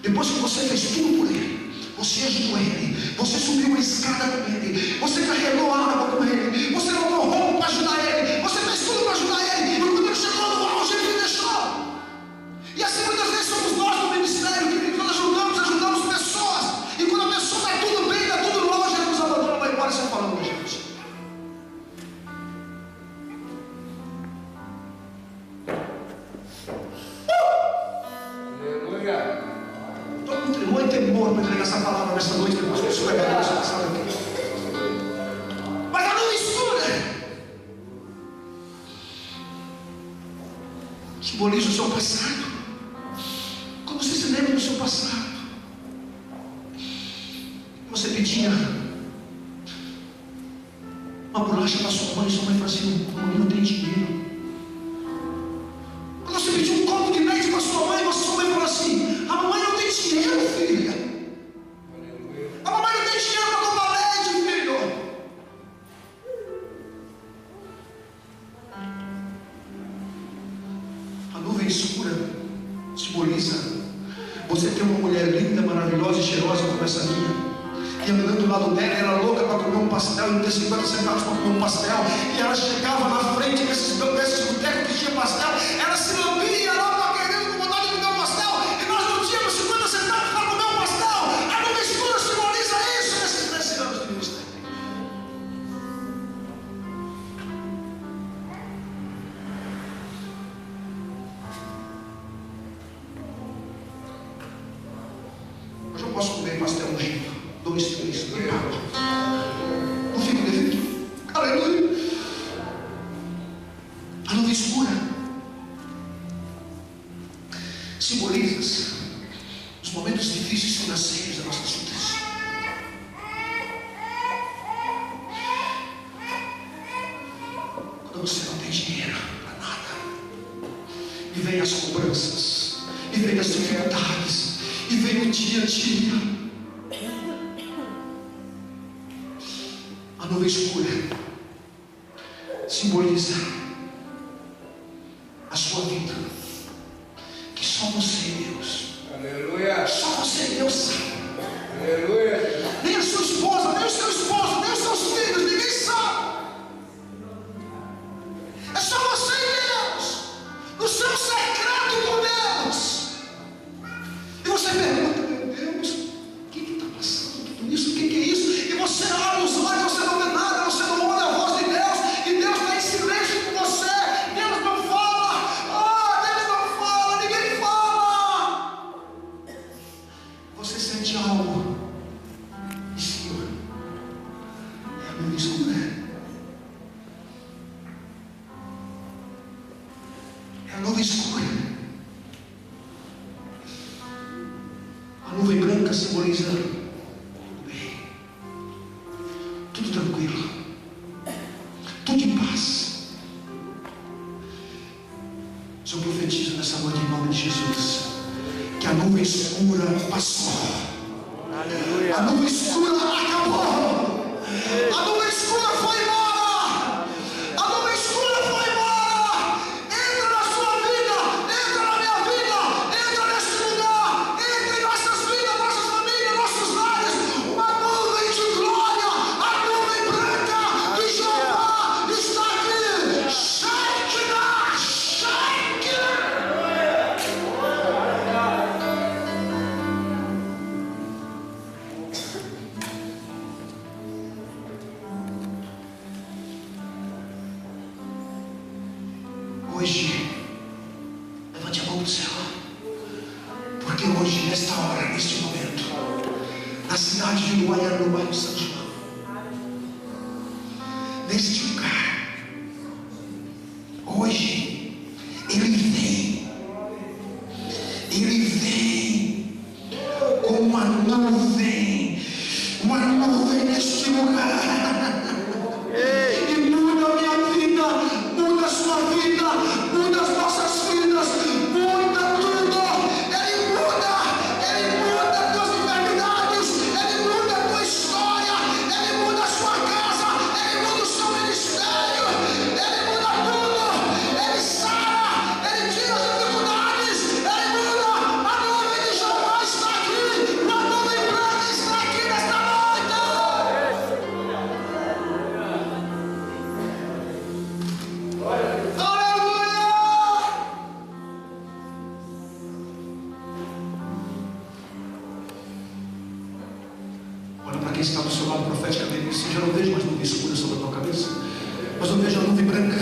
Depois que você fez tudo por ele, você ajudou ele, você subiu uma escada com ele, você carregou água com ele, você lavou roupa para ajudar ele, você fez tudo para ajudar ele, e quando ele chegou no auge, ele te deixou. E assim muitas vezes somos nós no ministério, que nós ajudamos pessoas, e quando a pessoa está tudo bem, está tudo longe, ele nos abandona, vai embora, você fala, não, gente. Todo mundo tremor e temor para entregar essa palavra nessa noite, depois que o Senhor vai dar essa passada aqui. Mas a nuvem escura simboliza o seu passado. Como você se lembra do seu passado? Você pedia uma bolacha para sua mãe falou assim: mamãe não tem dinheiro. Quando você pediu um copo de leite para sua mãe falou assim: a mamãe não tem dinheiro, filha. A mamãe não tem dinheiro para comprar leite, filho. A nuvem escura simboliza você ter uma mulher linda, maravilhosa e cheirosa como essa minha, e andando do lado dela, era louca para comer um pastel, e não ter 50 centavos para comer um pastel, e ela chegava na frente desses botecos que tinha pastel, ela se lambia lá para querendo com vontade de comer um pastel, e nós não tínhamos 50 centavos para comer um pastel. A nuvem escura simboliza isso nesses 13 anos de ministério. Hoje eu posso comer pastel ungido, 2, 3, não fico devendo. Aleluia. A nuvem escura simboliza os momentos difíceis financeiros das nossas vidas. Quando você não tem dinheiro para nada, e vem as cobranças, e vem as dificuldades, e vem o dia a dia. A nuvem escura simboliza a sua vida, que só você e Deus. Aleluia. Só você e Deus sabe. Aleluia. Nem a sua esposa, nem o seu esposo, nem os seus filhos, ninguém sabe. É só você e Deus, no seu secreto com Deus. E você pergunta: meu Deus, o que está passando tudo isso? O que é isso? E você abre os olhos, você não vê nada, você não ouve a voz de Deus, e Deus está em silêncio com você. Deus não fala, Deus não fala, ninguém fala. Você sente algo em cima. É a nuvem escura. É a nuvem escura. A nuvem branca simboliza tudo bem, tudo tranquilo, tudo em paz. Eu profetizo nessa noite em nome de Jesus. Jesus, que a nuvem escura passou. Aleluia. A nuvem escura acabou. A nuvem escura foi embora. A nuvem escura foi embora. Entra na sua vida, entra na minha vida, entra neste lugar, entra em nossas vidas, nossas famílias, nossos lares. Uma nuvem de glória, a nuvem branca de Jeová está aqui. Shekinah, Shekinah. Hoje, levante a mão para o céu, porque hoje, nesta hora, neste momento, na cidade de Luaiana, no bairro São João, neste lugar, hoje, Ele vem com uma nuvem neste lugar. E muda a minha vida, muda a sua vida, muda as nossas vidas, muda tudo. Ele muda as tuas enfermidades, Ele muda a tua história, Ele muda a sua casa, Ele muda o seu ministério, Ele muda tudo. Ele sara, Ele tira as dificuldades, Ele muda. A nuvem de Jeová está aqui, a nuvem branca está aqui nesta noite. Olha para quem está do seu lado profeticamente. Se já não vejo mais nuvem escura sobre a tua cabeça, mas eu vejo a nuvem branca.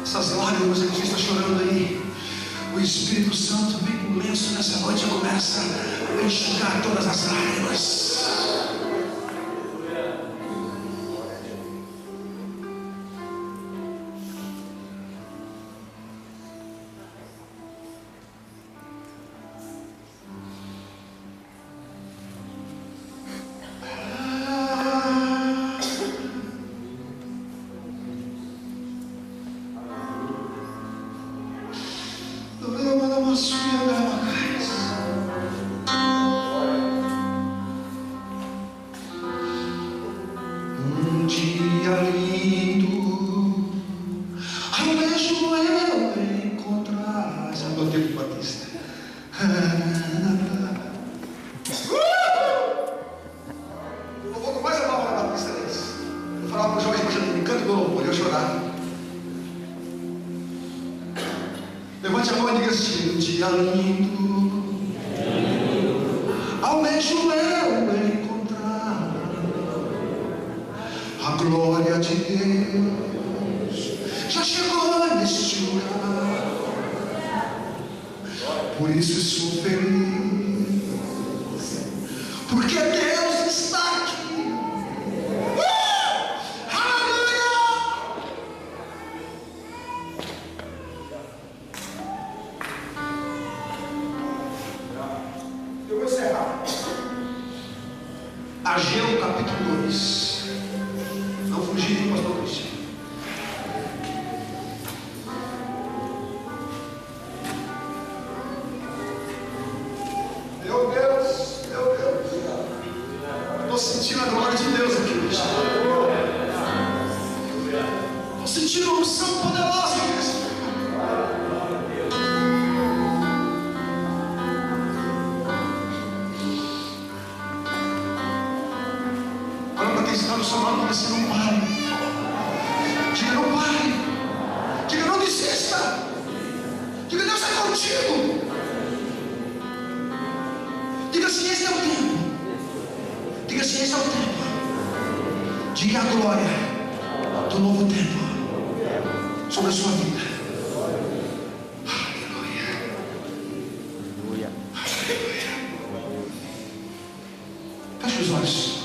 Essas lágrimas que você está chorando aí, o Espírito Santo vem com lenço nessa noite e começa a enxugar todas as lágrimas. Um dia lindo, almejo eu encontrar. Já botei pro Batista. Eu vou com mais a palavra da Batista deles. Eu falava para o Jorge, mas me canto do louvor, eu chorava. Levante a mão e diga assim: um dia lindo, almejo eu encontrar a glória de Deus. Já chegou neste lugar, por isso sou feliz, porque Deus está aqui. Aleluia! Eu vou encerrar. Ageu capítulo 2. Não fugir, pastor Cristian. Meu Deus, meu Deus. Estou sentindo a glória de Deus aqui hoje. Estou sentindo uma unção poderosa aqui. Está no seu lado, mas você não pare. Diga: não pare. Diga: não desista. Diga: Deus é contigo. Diga assim: esse é o tempo. Diga assim: esse é o tempo. Diga a glória do novo tempo sobre a sua vida. Aleluia. Aleluia. Aleluia. Feche os olhos.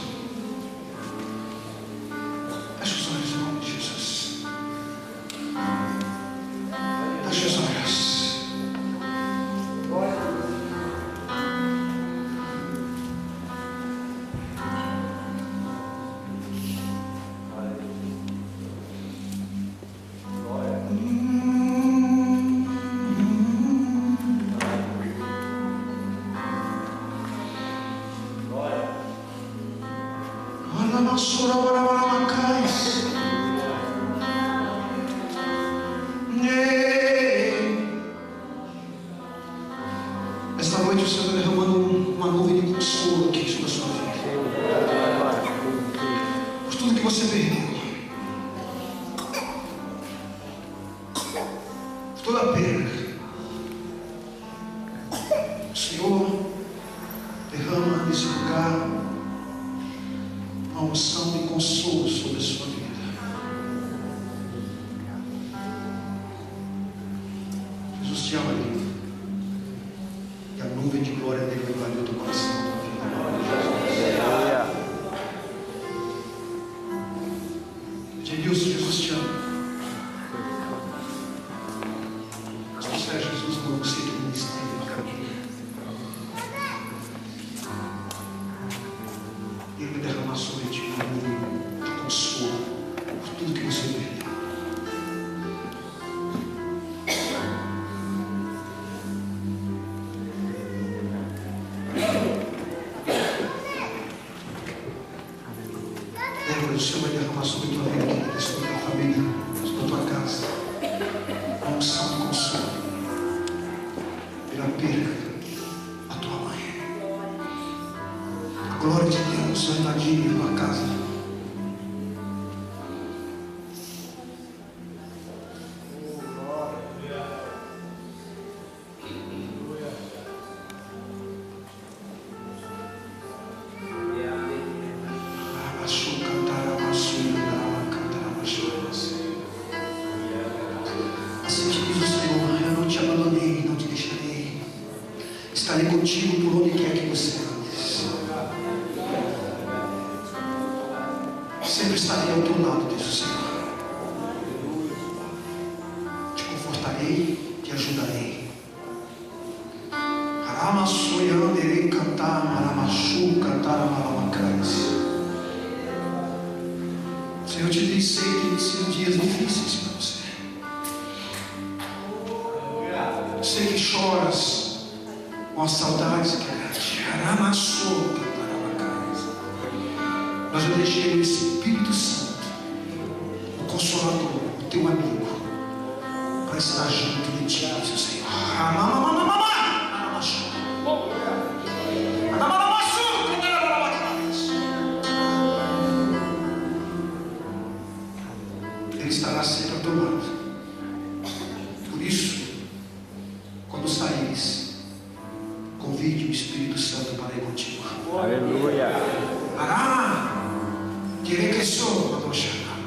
perdeu. Toda perda. O Senhor derrama nesse lugar uma unção de consolo sobre a sua vida. Jesus te ama, lindo. E a nuvem de glória dele vai invadir o teu coração. Genilson, Jesus te ama. Jesus não sei que ministério no caminho. Ele vai derramar sobre ti um amor de consolo por tudo que você perdeu. Débora, o Senhor vai derramar sobre tua vida, sobre tua família, sobre tua casa. Uma unção de consolo. Pela perda da tua mãe. A glória de Deus vai invadir a tua casa. Estarei contigo por onde quer que você andes. Sempre estarei ao teu lado, diz o Senhor. Te confortarei, te ajudarei. Aramassoyanderei cantar, maramachu, cantar, amaramacais. O Senhor te diz, sei que tem sido dias difíceis para você. Sei que choras com a saudade grande. Mas eu deixei o Espírito Santo, o Consolador, o teu amigo, para estar junto de ti, diz o Senhor. Ele estará sempre ao teu lado. Por isso, quando saíres, convide o Espírito Santo para ir contigo. Aleluia. Querer que sou, não chegar.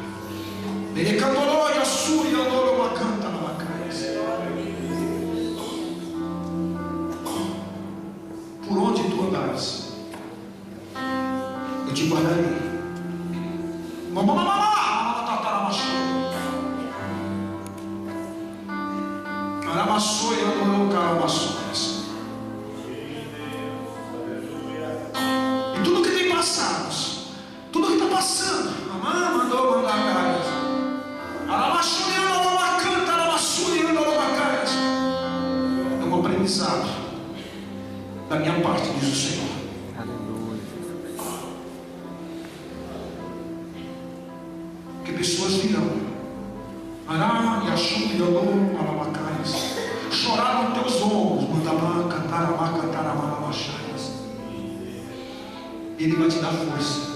Ele cantou e a sua e andou uma canta numa casa. Por onde tu andares, eu te guardarei. Aramassou e andou caramassões. Tudo que tem passado, tudo que está passando, mamãe mandou mandar a casa. Aramassuriando uma canta, aramassuriando uma casa. É um aprendizado da minha parte, diz o Senhor. Que pessoas virão. Ará e a chuva e andou alamacais. Choraram teus ombros, mandamá, cantar, amá, cantar, amá, amachais. Ele vai te dar força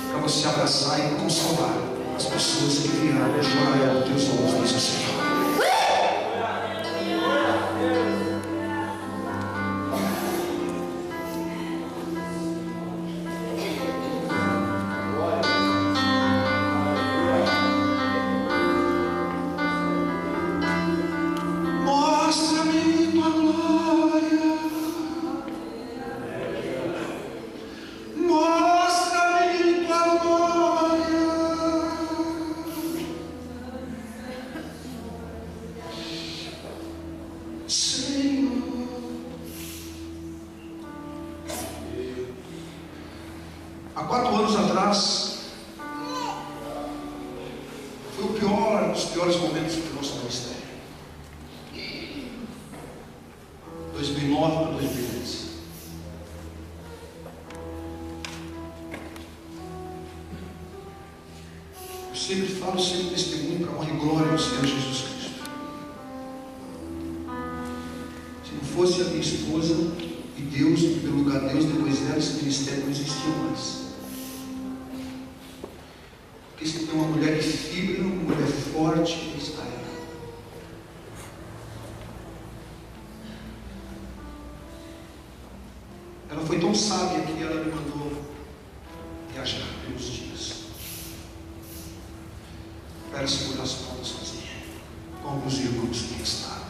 para você abraçar e consolar as pessoas que virão chorar aos teus ombros, diz o Senhor. Mostra-me tua glória. Mostra-me tua glória, Senhor. Há 4 anos atrás, foi um dos piores momentos do nosso ministério. 2009 para 2010. Eu sempre falo, sempre testemunho para a honra e glória do Senhor Jesus Cristo. Se não fosse a minha esposa e Deus, em primeiro lugar Deus, depois ela, esse ministério não existia mais. Porque Disse que tem uma mulher de fibra, uma mulher forte em Israel. Ela foi tão sábia que ela me mandou viajar pelos dias para ela segurar as pontas sozinha, com alguns irmãos que estavam.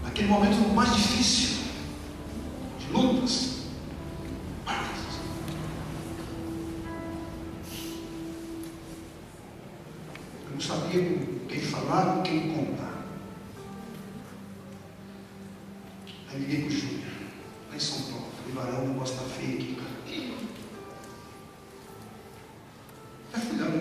Naquele momento mais difícil, de lutas, eu não sabia com quem falar, com quem contar. Aí liguei com o Júnior, lá em São Paulo. Falei, Varão, o negócio está feio aqui, cara. Aí fui lá.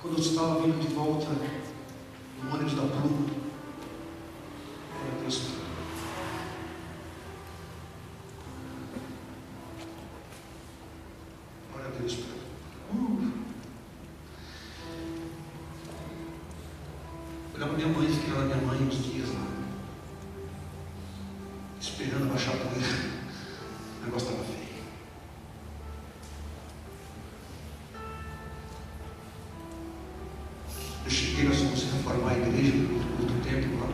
Quando eu estava vindo de volta no ônibus da Pluma, Deus, glória a Deus. Olhava minha mãe, fiquei lá na minha mãe uns dias lá, esperando baixar a poeira. O negócio estava feio. Eu cheguei, nós fomos reformar a igreja do templo lá,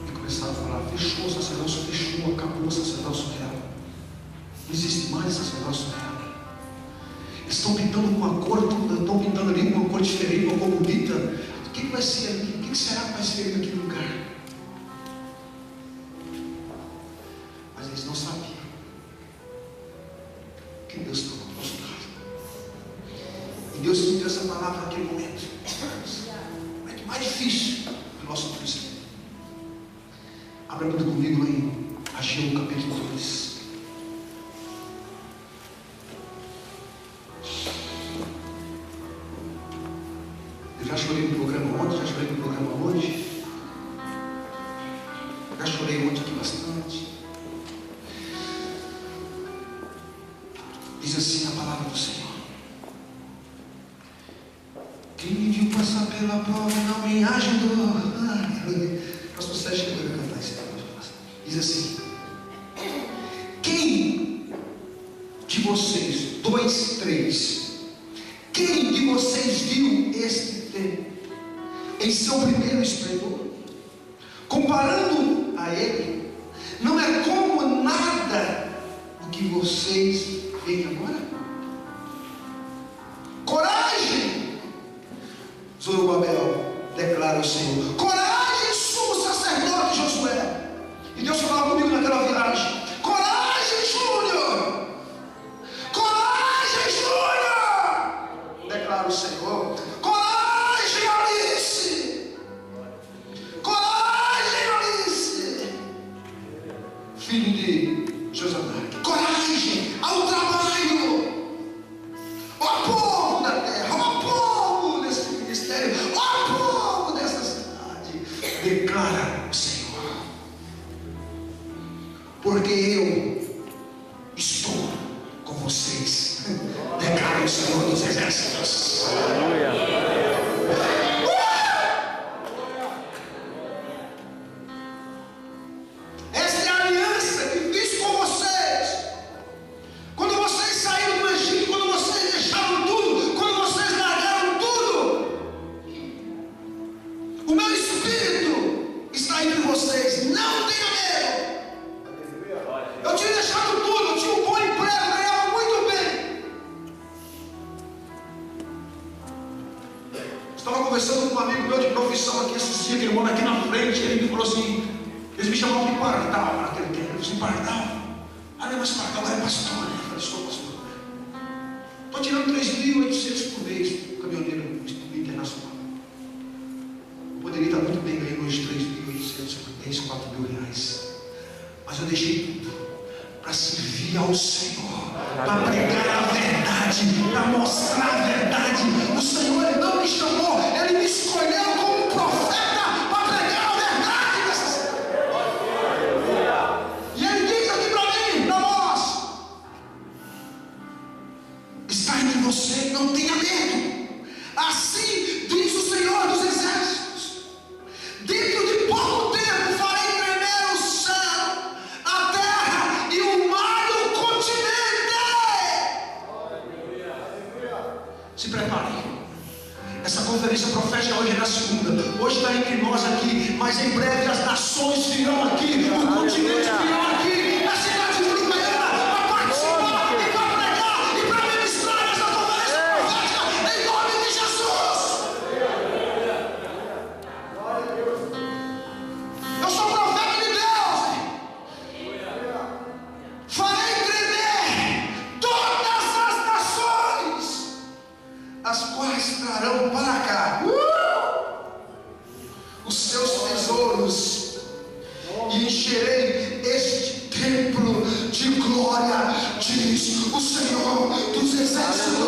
e começaram a falar: fechou o sacerdócio, fechou, acabou o sacerdócio real. Não existe mais sacerdócio real. Eles estão pintando com uma cor, estão pintando ali uma cor diferente, uma cor bonita. O que vai ser ali? O que será que vai ser ali naquele lugar? Mas eles não sabiam que Deus estava ao nosso lado. E Deus me deu essa palavra naquele momento. O momento mais difícil do nosso cristianismo. Abra a Bíblia comigo em Ageu capítulo 2. Eu já chorei no programa ontem, já chorei no programa hoje. Já chorei ontem aqui bastante. Diz assim a palavra do Senhor: quem me viu passar pela prova não me ajudou. Pastor Sérgio chegou a cantar esse negócio. Diz assim: quem de vocês, 2, 3, quem de vocês viu este tempo em seu primeiro esplendor? Comparando a ele, não é como nada o que vocês veem agora? Coragem, Zorobabel, declara o Senhor. Coragem, sumo sacerdote Josué. E Deus falava comigo naquela viagem: coragem, Júnior. Coragem, Júnior, declara o Senhor. Coragem, Alice. Coragem, Alice, filho de Josadak. Coragem ao trabalho. Ó povo da terra, ó povo desse ministério, ó povo dessa cidade, declara o Senhor, porque eu estou com vocês, declara o Senhor dos exércitos. Esta é a aliança que fiz com vocês. Quando vocês saíram do Egito, quando vocês deixaram tudo, quando vocês largaram tudo, o meu Espírito está entre vocês. Não tenha medo. Eu tinha deixado tudo, eu tinha um bom emprego, ganhava muito bem. Estava conversando com um amigo meu de profissão aqui esses dias, que ele mora aqui na frente, e ele me falou assim: eles me chamavam de Pardal naquele tempo. Eu falei: Pardal? Ah, não, mas Pardal é pastor. Eu falei: sou pastor. Estou tirando 3.800 por mês, caminhoneiro internacional. Eu poderia estar muito bem ganhando hoje 3.800, 3, 4 mil reais. Mas eu deixei tudo para servir ao Senhor, para pregar a verdade, para mostrar a verdade. O Senhor, Ele não me chamou, Ele me escolheu como um profeta para pregar a verdade nessa cidade. E Ele diz aqui para mim, para nós: está entre você, não tenha medo. Assim diz o Senhor dos Exércitos: dentro de pouco tempo farei tremer o céu, a terra e o mar e o continente. Se prepare. Essa conferência profética hoje é na segunda. Hoje está entre nós aqui, mas em breve as nações virão aqui, o continente virá aqui, a cidade de Uruguaiana para participar e para pregar e para ministrar essa conferência profética em nome de Jesus. Eu sou profeta de Deus. Farei tremer todas as nações, as quais trarão para cá os seus tesouros, e encherei este templo de glória, diz o Senhor dos Exércitos.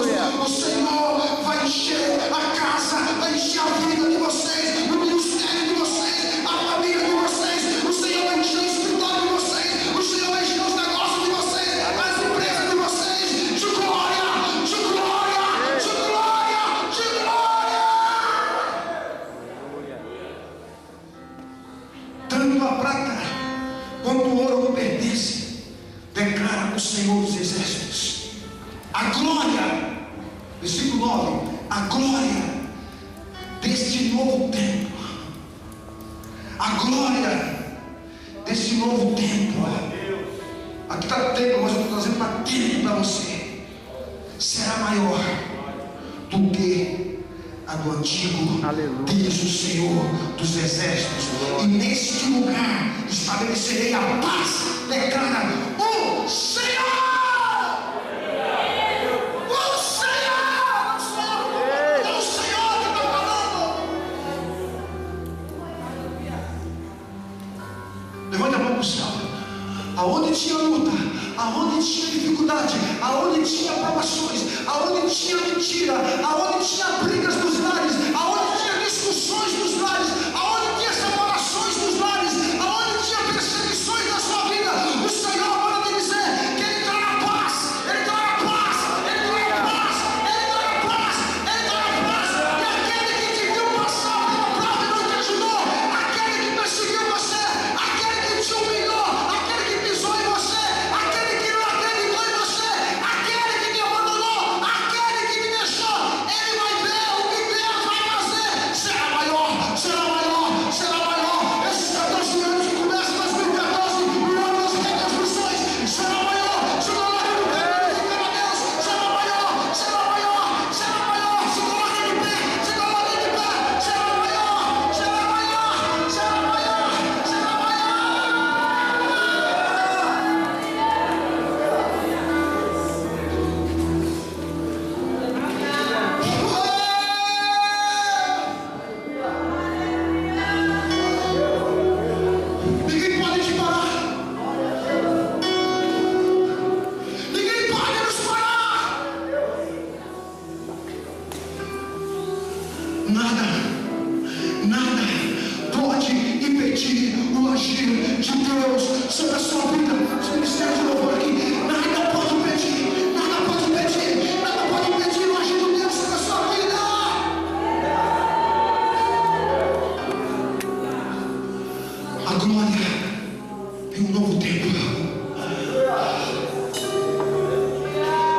O Senhor vai encher a casa, vai encher a vida de vocês, o ministério de vocês, a família de vocês. O Senhor vai encher o escritório de vocês, o Senhor vai encher os negócios de vocês, as empresas de vocês, de glória, de glória, de glória, de glória. Tanto a prata quanto o ouro me pertence, declara o Senhor dos Exércitos. A glória, versículo 9, a glória deste novo templo, a glória deste novo templo, aqui está templo, mas eu estou trazendo para templo para você, será maior do que a do antigo, diz o Senhor dos Exércitos. E neste lugar estabelecerei a paz, declara o Senhor. O Senhor, é o Senhor que está falando. Levante a mão para o céu. Aonde tinha luta, aonde tinha dificuldade, aonde tinha provações, aonde tinha mentira, aonde tinha brigas nos lares, aonde tinha discussões nos lares, aonde tinha separações nos lares, aonde tinha perseguições na sua vida, o Senhor manda te dizer que Ele trará paz, Ele trará paz, Ele trará paz, Ele trará paz, Ele trará paz. E aquele que te viu passar pela prova e não te ajudou, aquele que perseguiu você, aquele que te humilhou, aquele que pisou em você, aquele que não acreditou em você, aquele que te abandonou, aquele que te deixou, ele vai ver o que Deus vai fazer. Será maior, será maior, será maior. Esses 14 anos que começam em 2014, no ano das reconstruções, será maior. Se o glória de pé, glorificar a Deus, será maior, será maior, será maior. Se o glória de pé, se o glória de pé, será maior, será maior, será maior, será maior. Ninguém pode te parar. Ninguém pode nos parar. Nada, nada pode impedir o agir de Deus sobre a sua vida. Os ministérios de louvor aqui, nada pode impedir, nada pode impedir, nada pode impedir o agir de Deus sobre a sua vida. A glória em um novo tempo.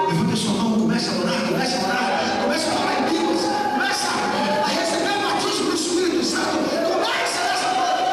Levanta sua mão, comece a orar, comece a orar, comece a falar em línguas, comece a receber o batismo do Espírito Santo, comece nessa noite.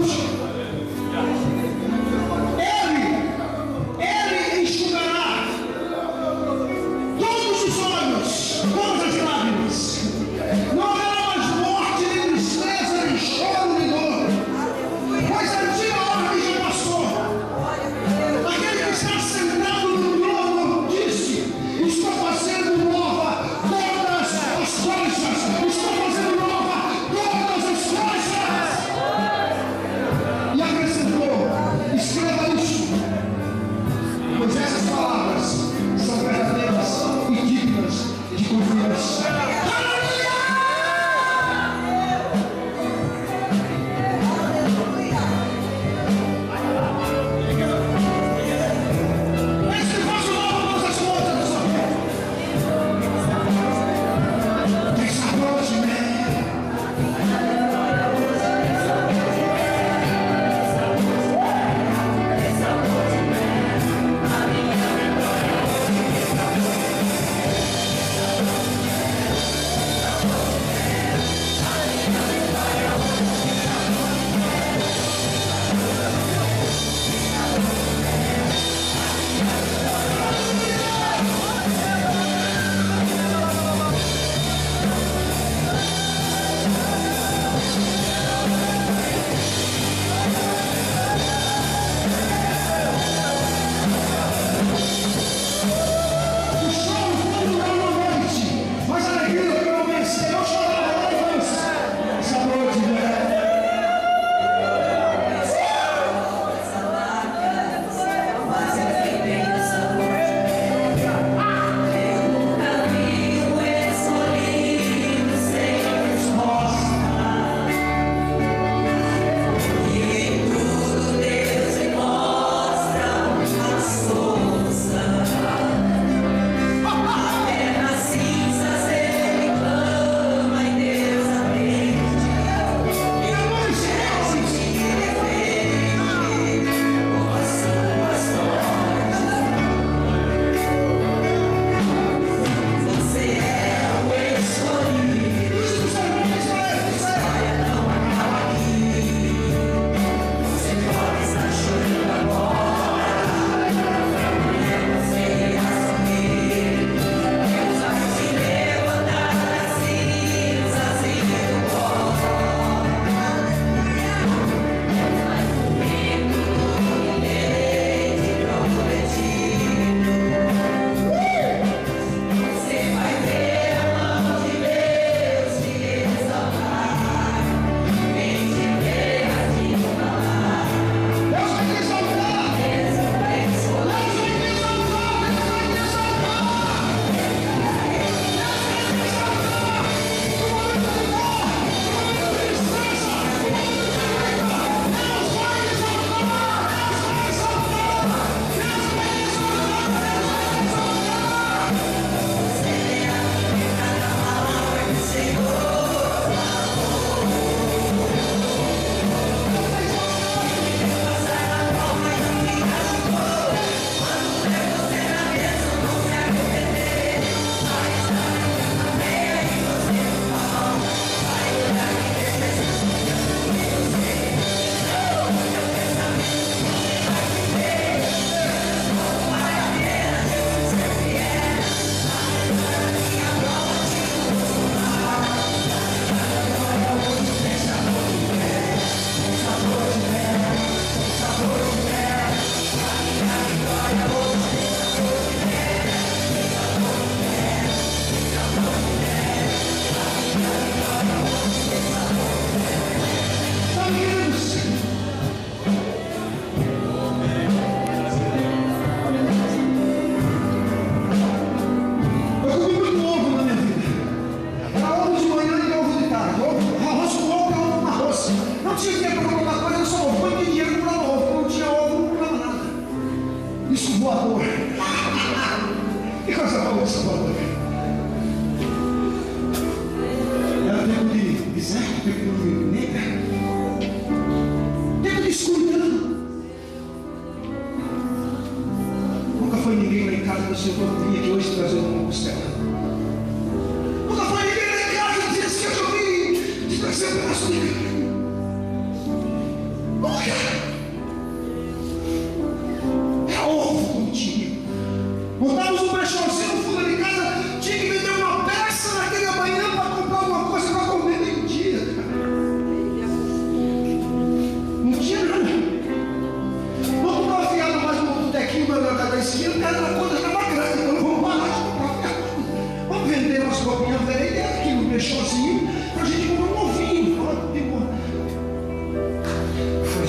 angústia. Ele enxugará todos os olhos, todas as lágrimas. Não haverá mais morte, nem tristeza, nem choro, nem dor, pois a antiga ordem já passou. Aquele que está sentado no trono disse: estou fazendo nova todas as coisas. Estou fazendo nova todas as coisas. E acrescentou: escreva isso, pois essas palavras são verdadeiras e dignas de confiança.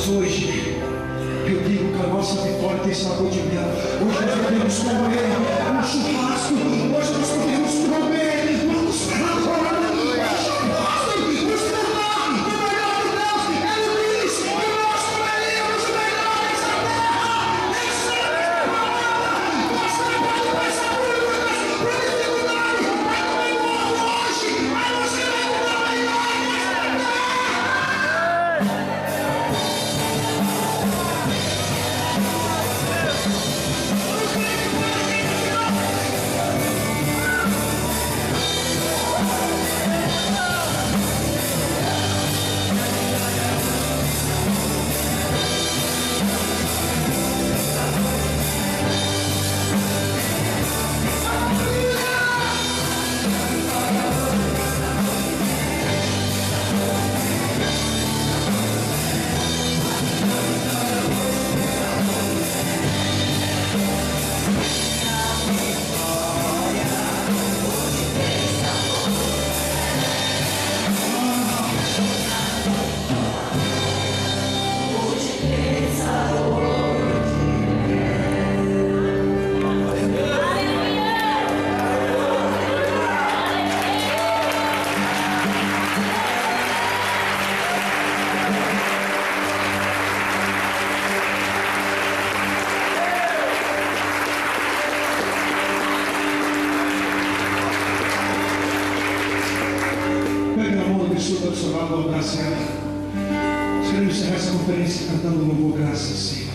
Deus, hoje eu digo que a nossa vitória tem sabor de mel. Hoje nós podemos comer um churrasco. Hoje nós podemos comer um churrasco. Queremos encerrar essa conferência cantando louvor, graças, Senhor.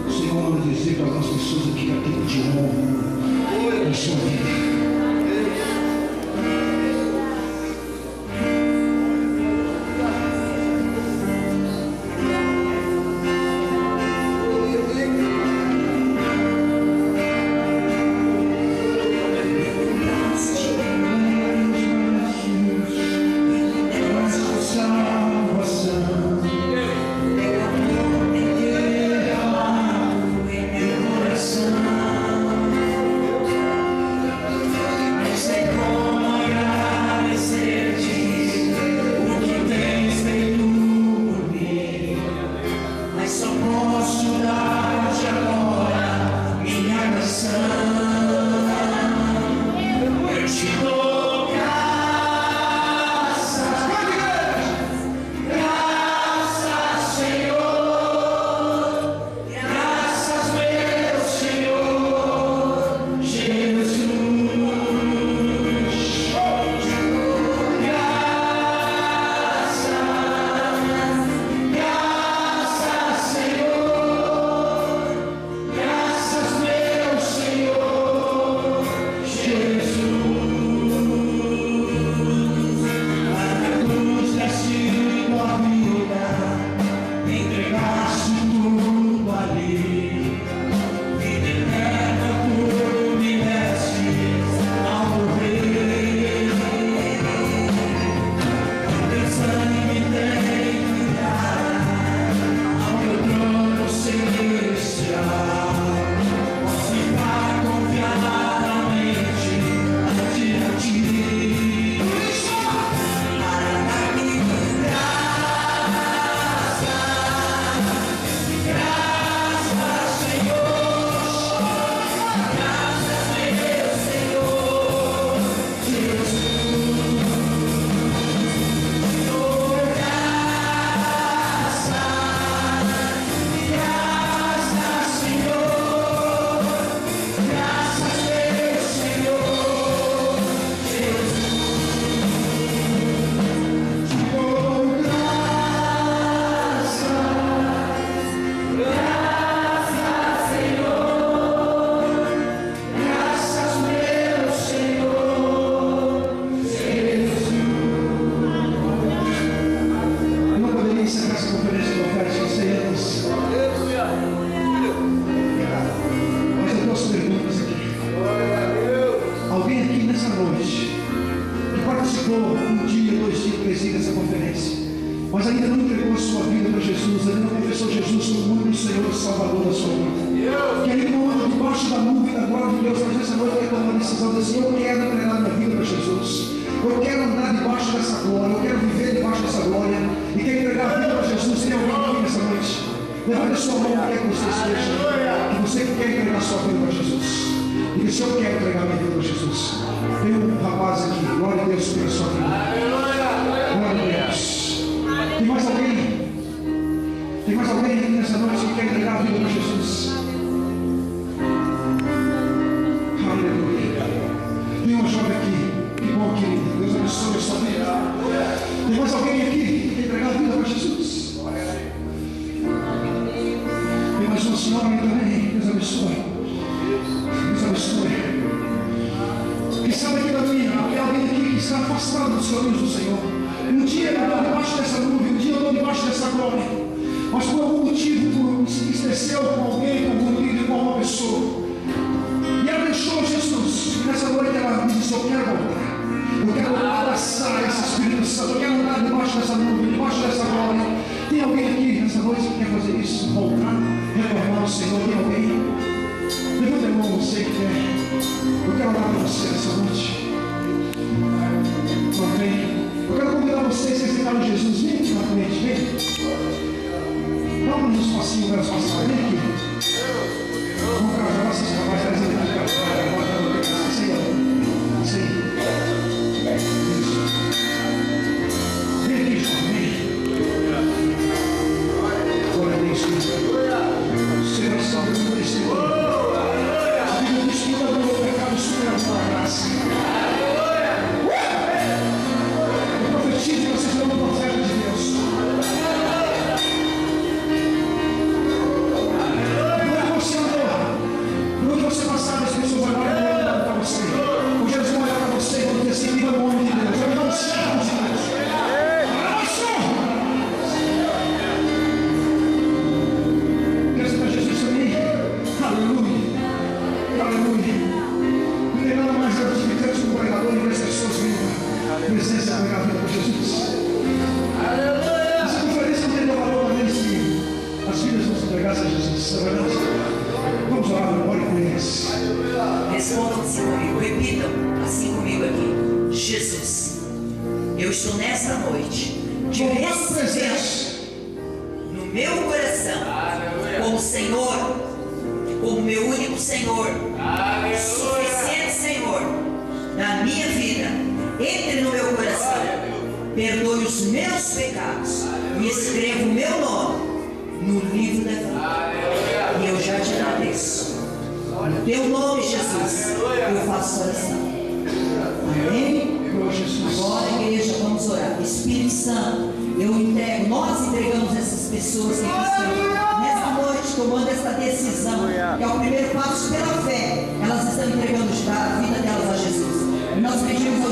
Senhor, dizer para as pessoas aqui que há tempo de honra na sua vida. participou um dia, 2 dias, 3 dias dessa conferência, mas ainda não entregou a sua vida para Jesus, ainda não confessou Jesus como o Senhor e Salvador da sua vida, que ainda não anda debaixo da nuvem da glória de Deus, mas nessa noite quer tomar uma decisão de dizer: eu quero entregar minha vida para Jesus, eu quero andar debaixo dessa glória, eu quero viver debaixo dessa glória, e quer entregar a vida para Jesus. Tem alguém aqui nessa noite? Levante a sua mão, quer que você esteja, que você quer entregar a sua vida para Jesus, e que se eu quero entregar minha vida para Jesus. Tem um rapaz aqui, glória a Deus pela sua vida, glória a Deus. Tem mais alguém? Tem mais alguém aqui nessa noite que quer entregar a vida para Jesus? Aleluia. Tem uma jovem aqui, que bom, querido, Deus abençoe a sua vida. Tem mais alguém aqui que quer entregar a vida para Jesus? Tem mais uma senhora aí também, Deus abençoe. Deus abençoe. Quem sabe aqui também, tem alguém aqui que está afastado dos caminhos do Senhor. Um dia ele andou debaixo dessa nuvem, um dia andou debaixo dessa glória, mas por algum motivo se entristeceu com alguém, com algum líder, com alguma pessoa, e ela deixou Jesus. E nessa noite ela disse: eu quero voltar, eu quero abraçar esse Espírito Santo, eu quero andar debaixo dessa nuvem, debaixo dessa glória. Tem alguém aqui nessa noite que quer fazer isso? Voltar, retornar ao Senhor? Tem alguém? Levanta a mão, você que quer. Eu quero orar para você nessa noite. Amém. Eu quero convidar vocês que aceitaram Jesus, vem aqui na frente, vem. Dá um espacinho para elas passarem, vem aqui. Vamos para as nossas rapazes, trazendo aqui para fora. Isso aí. Isso. Vem aqui, jovem, vem. Glória a Deus, Senhor salve por esse tempo. A Bíblia diz que todo o pecado supera a tua graça. Eu profetizo que vocês serão profetas de Deus. Quando você andou, quando você passava, as pessoas agora vão olhar para você. Hoje eles vão olhar para você e vão dizer assim: viva o nome de Deus. Eu não sei de Deus. Quer ser para Jesus também? Aleluia. Aleluia. Não tem nada mais gratificante que um pregador e as pessoas vivam a presença da vida por Jesus. Aleluia. Essa conferência não tem valor também se as vidas não se entregassem a Jesus. É verdade? Vamos orar, ore com eles. Respondam assim comigo, repitam assim comigo aqui: Jesus, eu estou nessa noite te recebendo no meu coração como Senhor, como meu único Senhor, suficiente Senhor da minha vida. Entre no meu coração, perdoe os meus pecados e escreva o meu nome no livro da vida. E eu já te agradeço. No teu nome, Jesus, eu faço oração. Amém? Agora, igreja, vamos orar. Espírito Santo, eu entrego, nós entregamos essas pessoas que estão nessa noite tomando essa decisão, que é o primeiro passo pela fé. Elas estão entregando a vida delas a Jesus. Nós pedimos ao